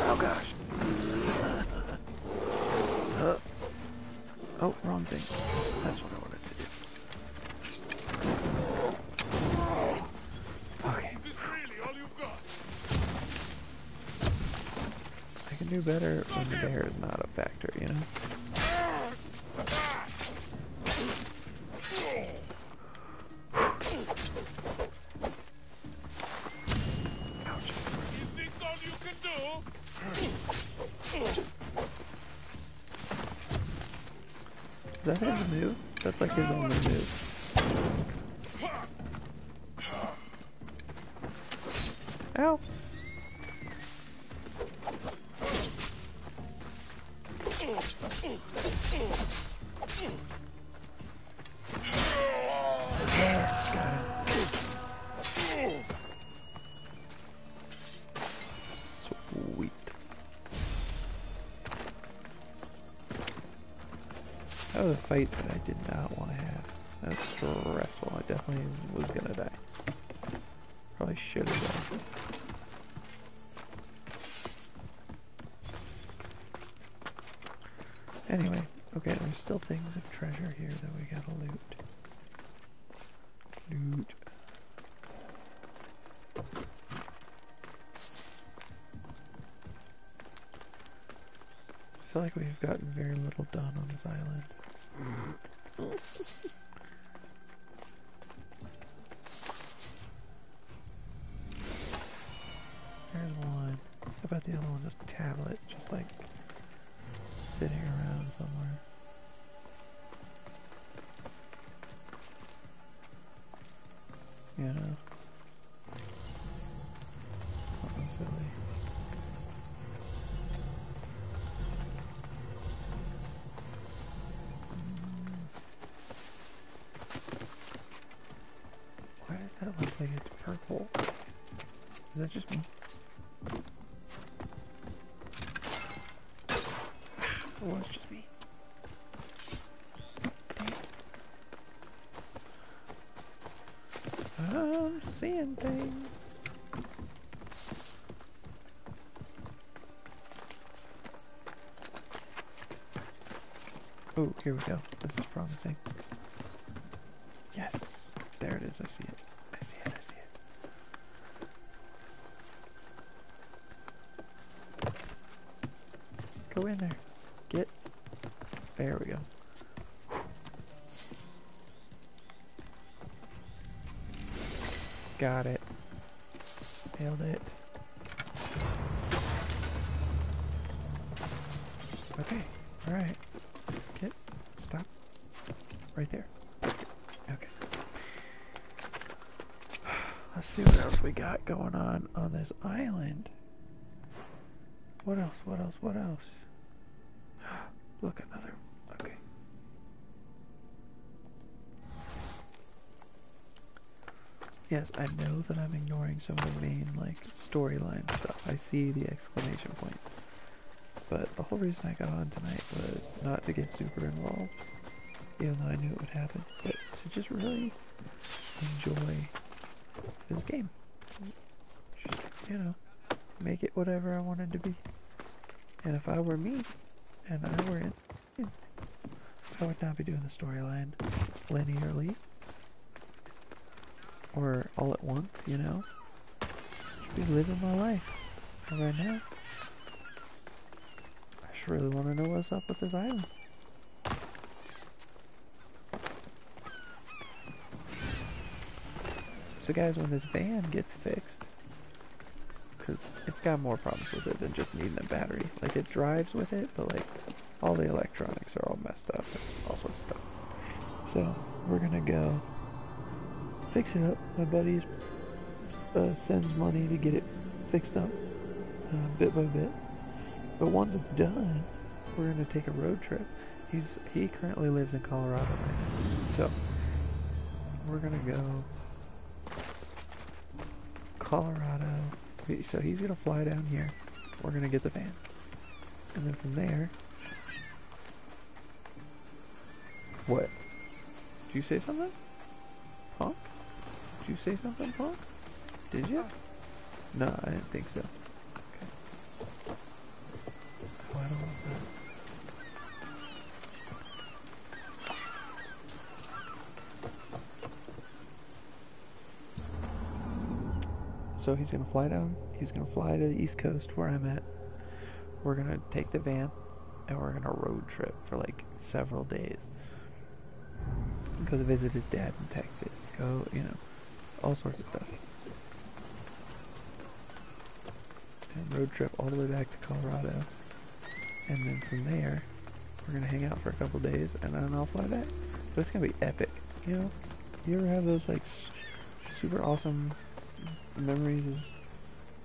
Oh gosh. Oh, wrong thing. That's what I wanted to do. Okay. Is this really all you've got? I can do better when the bear is not a factor, you know? Ouch. Is this all you can do? Is that his move? That's like his only move. Ow! Yes, got him. Sweet. That was a fight that I did not want to have. That's stressful. I definitely was gonna die. Probably should have died. Anyway, okay, there's still things of treasure here that we gotta loot. Loot. I feel like we've gotten very little done on this island. There's one. How about the other one? Just tablet, just like sitting around somewhere. You know? Something silly. Why does that look like it's purple? Is that just me? Oh, it's just me. Dang. I'm seeing things. Oh, here we go. This is promising. Yes. There it is. I see it. I see it. I see it. Go in there. Get. There we go. Got it. Nailed it. Okay. Alright. Get. Stop. Right there. Okay. Let's see what else we got going on this island. What else? What else? What else? Look, another. Okay. Yes, I know that I'm ignoring some of the main, like, storyline stuff. I see the exclamation point. But the whole reason I got on tonight was not to get super involved, even though I knew it would happen, but to just really enjoy this game. Just, you know, make it whatever I wanted to be. And if I were me, and I were in, I would not be doing the storyline linearly, or all at once, you know? Just be living my life. And right now, I just really want to know what's up with this island. So guys, when this van gets fixed, because it's got more problems with it than just needing a battery. Like, it drives with it, but like, all the electronics are all messed up and all sorts of stuff. So, we're gonna go fix it up. My buddy sends money to get it fixed up, bit by bit. But once it's done, we're gonna take a road trip. He currently lives in Colorado right now. So, we're gonna go Colorado. So he's gonna fly down here. We're gonna get the van. And then from there... What? Did you say something? Punk? Did you say something, Punk? Did you? No, I didn't think so. Okay. Oh, I don't want that. So he's gonna fly down. He's gonna fly to the East Coast where I'm at. We're gonna take the van and we're gonna road trip for like several days. Go to visit his dad in Texas. Go, you know, all sorts of stuff. And road trip all the way back to Colorado. And then from there, we're gonna hang out for a couple days and then I'll fly back. But it's gonna be epic, you know? You ever have those like super awesome memories as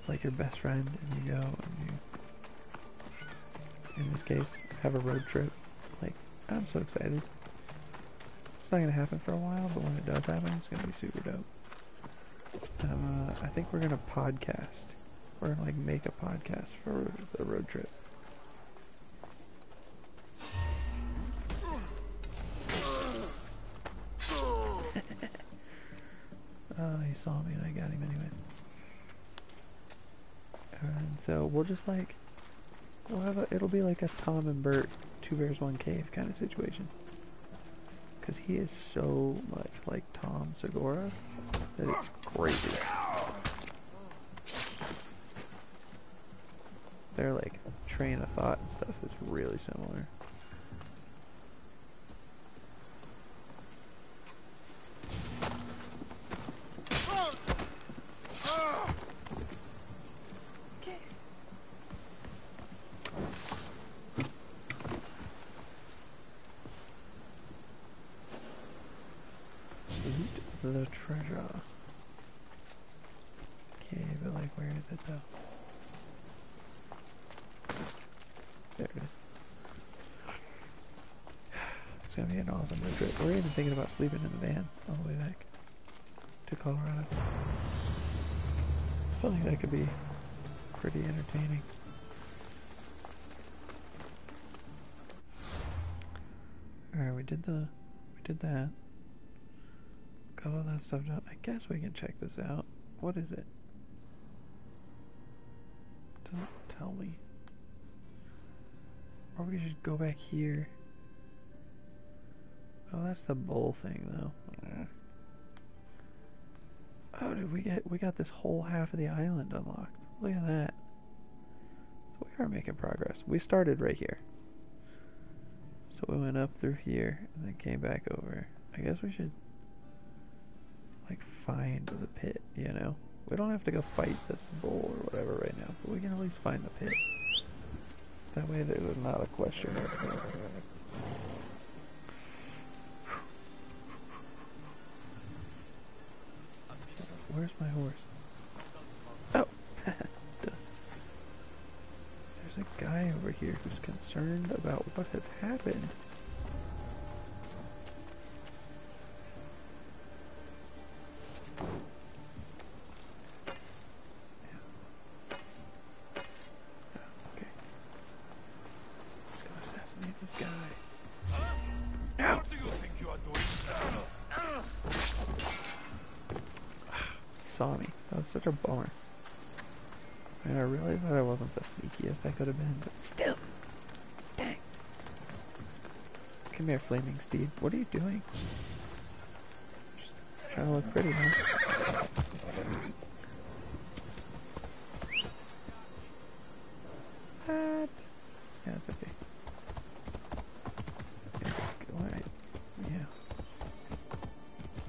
like your best friend and you go and you, in this case, have a road trip? Like, I'm so excited. It's not gonna happen for a while, but when it does happen, it's gonna be super dope. I think we're gonna podcast. We're gonna like make a podcast for the road trip. Oh, he saw me and I got him anyway. And so we'll just like, it'll be like a Tom and Bert, Two Bears, One Cave kind of situation. Because he is so much like Tom Segura that it's crazy. Their like train of thought and stuff is really similar. The treasure. Okay, but like, where is it though? There it is. It's gonna be an awesome road trip. We're even thinking about sleeping in the van all the way back to Colorado. I feel like that could be pretty entertaining. Alright, we did that. Got all that stuff done. I guess we can check this out. What is it? Doesn't tell me. Or we could just go back here Oh, that's the bull thing, though. Oh, did we got this whole half of the island unlocked. Look at that. So we are making progress. We started right here. So we went up through here and then came back over. I guess we should like find the pit, you know? We don't have to go fight this bull or whatever right now, but we can at least find the pit. That way there's not a question. Where's my horse? Oh! There's a guy over here who's concerned about what has happened. Okay. Let's go assassinate this guy. Ow! What do you think you are doing? Saw me. That was such a bummer. I mean, I realized that I wasn't the sneakiest I could have been, but still. Dang. Come here, Flaming Steed. What are you doing? Just trying to look pretty, huh? What? Yeah, it's okay. Alright. Yeah.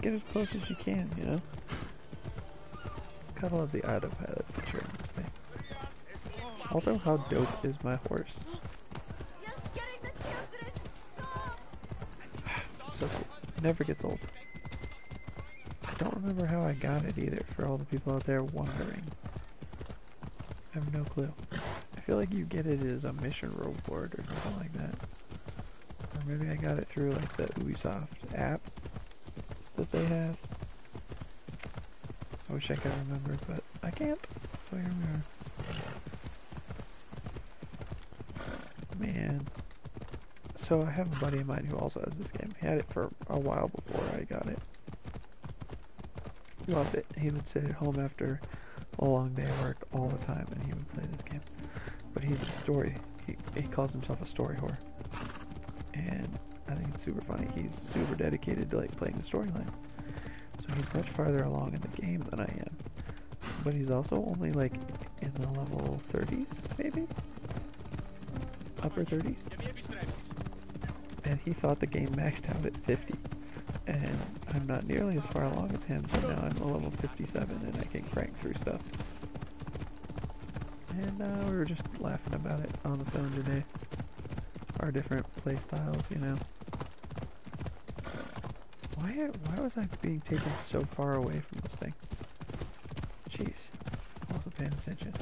Get as close as you can, you know? Gotta love the autopilot feature in this thing. Also, how dope is my horse? You're scaring the children! Stop! So cool. Never gets old. I don't remember how I got it either, for all the people out there wondering. I have no clue. I feel like you get it as a mission reward or something like that. Or maybe I got it through like the Ubisoft app that they have. I wish I could remember, but I can't. So here we are. Man. So I have a buddy of mine who also has this game. He had it for a while before I got it. Loved it. He would sit at home after a long day of work all the time and he would play this game. But he's a story. He calls himself a story whore. And I think it's super funny. He's super dedicated to like playing the storyline. So he's much farther along in the game than I am. But he's also only like in the level 30s, maybe? Upper 30s? And he thought the game maxed out at 50. And I'm not nearly as far along as him, but now I'm a level 57 and I can crank through stuff. And we were just laughing about it on the phone today. Our different play styles, you know. Why was I being taken so far away from this thing? Jeez. I wasn't paying attention.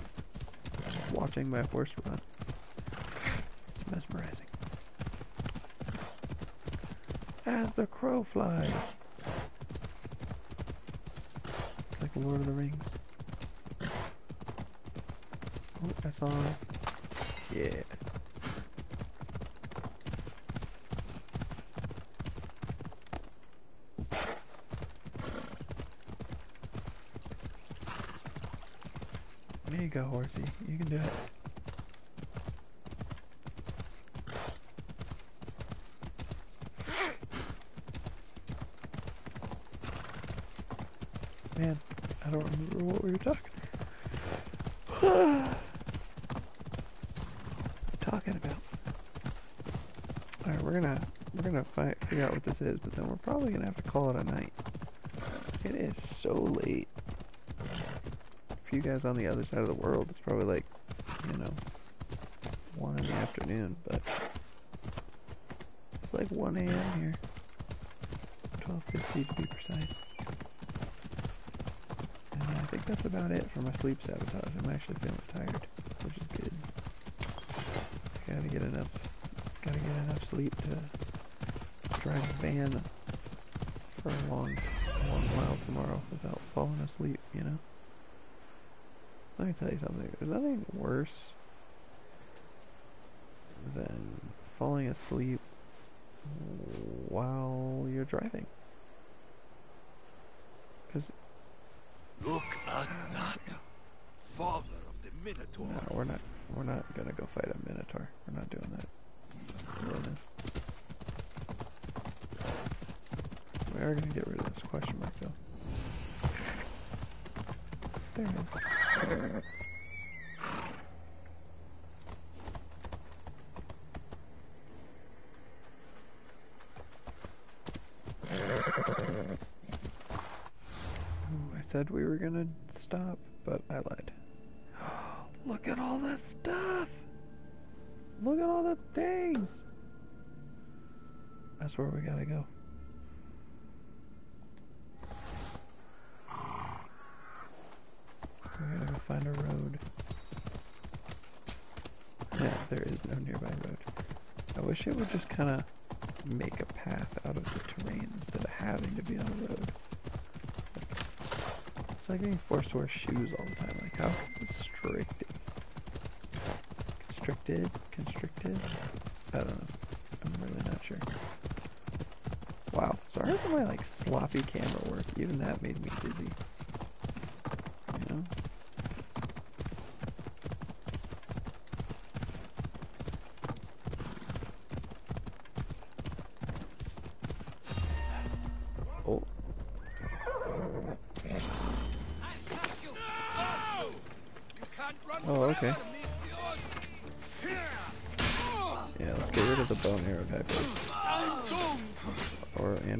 Just watching my horse run. It's mesmerizing. As the crow flies. It's like Lord of the Rings. Oh, I saw him. Yeah. There you go, horsey. You can do it. Man, I don't remember what we were talking about. Alright, we're gonna figure out what this is, but then we're probably gonna have to call it a night. It is so late. For you guys on the other side of the world, it's probably like, you know, 1 in the afternoon, but it's like 1 a.m. here. 12:50 to be precise. And I think that's about it for my sleep sabotage. I'm actually feeling tired, which is good. I gotta get enough sleep to drive a van for a long while tomorrow without falling asleep, you know? Let me tell you something. There's nothing worse than falling asleep while you're driving. Because Look at that! Father of the Minotaur. no, we're not gonna go fight a Minotaur. We're not doing that. Silliness. are gonna get rid of this question mark though. There it is. Ooh, I said we were gonna stop, but I lied. Look at all this stuff! Look at all the things! That's where we gotta go. We gotta go find a road. Yeah, there is no nearby road. I wish it would just kind of make a path out of the terrain instead of having to be on a road. It's like being forced to wear shoes all the time. Like, how constricted? Constricted? I don't know. I'm really not sure. Wow, sorry for my like sloppy camera work. Even that made me dizzy. You know? Oh. Oh, okay. Yeah, let's get rid of the bow and arrow guy first.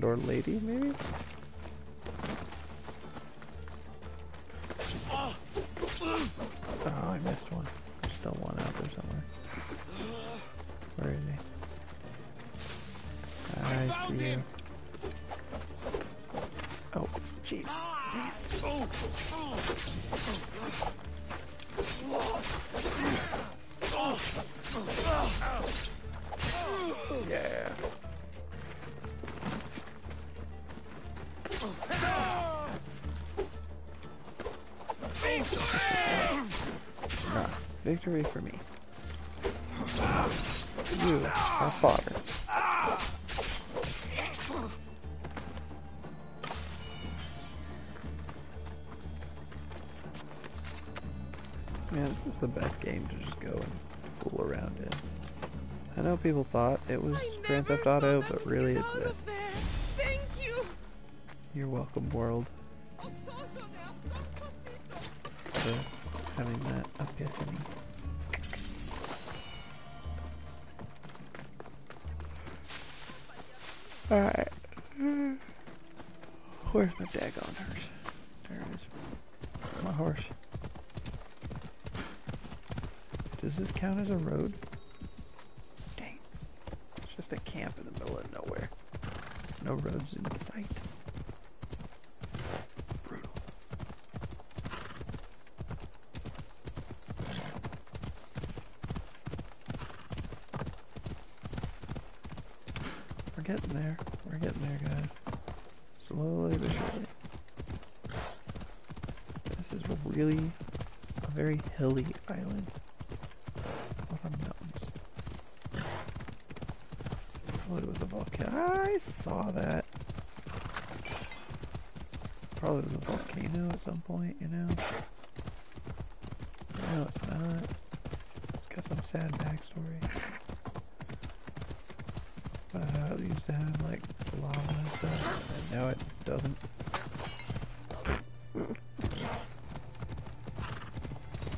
Or lady, maybe? Oh, I missed one. There's still one out there somewhere. Where is he? I see you. Oh, jeez. Dang it. Yeah. Victory for me. You are fodder. Man, this is the best game to just go and fool around in. I know people thought it was Grand Theft Auto, but really it's this. Thank you. You're welcome, world. For having that epiphany. Alright. Where's my daggone horse? There it is. My horse. Does this count as a road? Dang. It's just a camp in the middle of nowhere. No roads in sight. Brutal. We're getting there. We're getting there, guys. Slowly but surely. This is really a very hilly island. With some mountains. Probably was a volcano. I saw that. Probably was a volcano at some point, you know? No, it's not. It's got some sad backstory. About how it used to have, like, lava and stuff, and now it doesn't.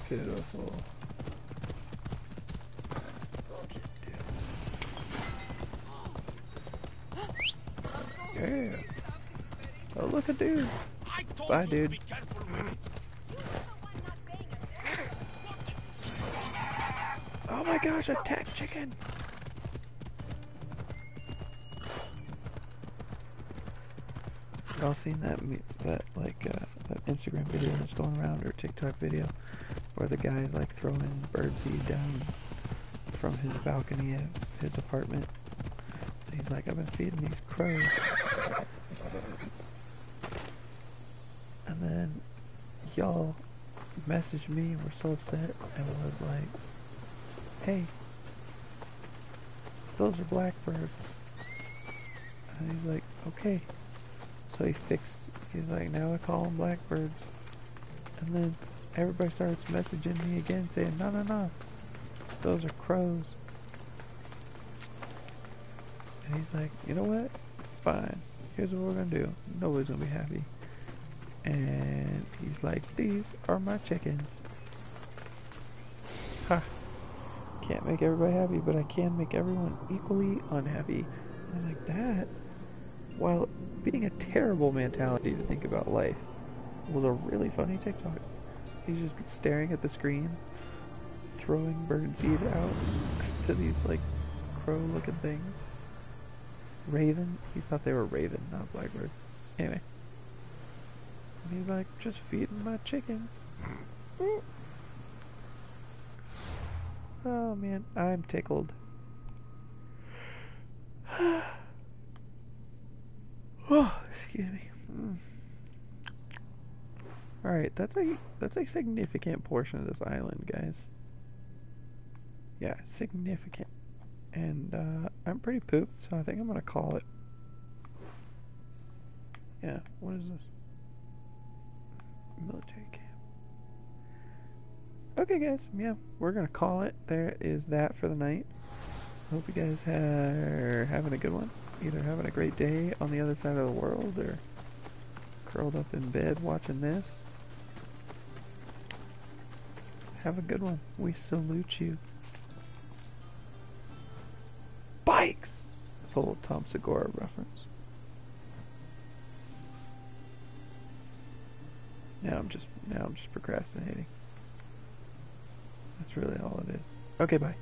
Beautiful. Yeah. Oh, look, a dude. Bye, dude. Oh my gosh, attack chicken! Y'all seen that that Instagram video that's going around, or TikTok video, where the guy's like throwing birdseed down from his balcony at his apartment? He's like, I've been feeding these crows. And then y'all messaged me and were so upset and was like, hey, those are blackbirds. And he's like, okay. So he's like, now I call them blackbirds. And then everybody starts messaging me again saying, no, no, no, those are crows. And he's like, you know what? Fine. here's what we're gonna do. Nobody's gonna be happy. And he's like, these are my chickens. Ha! Can't make everybody happy, but I can make everyone equally unhappy. And I'm like, that, while being a terrible mentality to think about life, was a really funny TikTok. He's just staring at the screen, throwing birdseed out to these, like, crow-looking things. Raven? He thought they were raven, not blackbird. Anyway. And he's like, just feeding my chickens. Oh man, I'm tickled. Oh, excuse me. Alright, that's a significant portion of this island, guys. Yeah, significant. And I'm pretty pooped, so I think I'm gonna call it. Yeah, what is this? Military camp. Okay guys, yeah, we're gonna call it. There is that for the night. Hope you guys are having a good one. Either having a great day on the other side of the world or curled up in bed watching this. Have a good one. We salute you. Bikes! That's a little Tom Segura reference. Now I'm just procrastinating. That's really all it is. Okay, bye.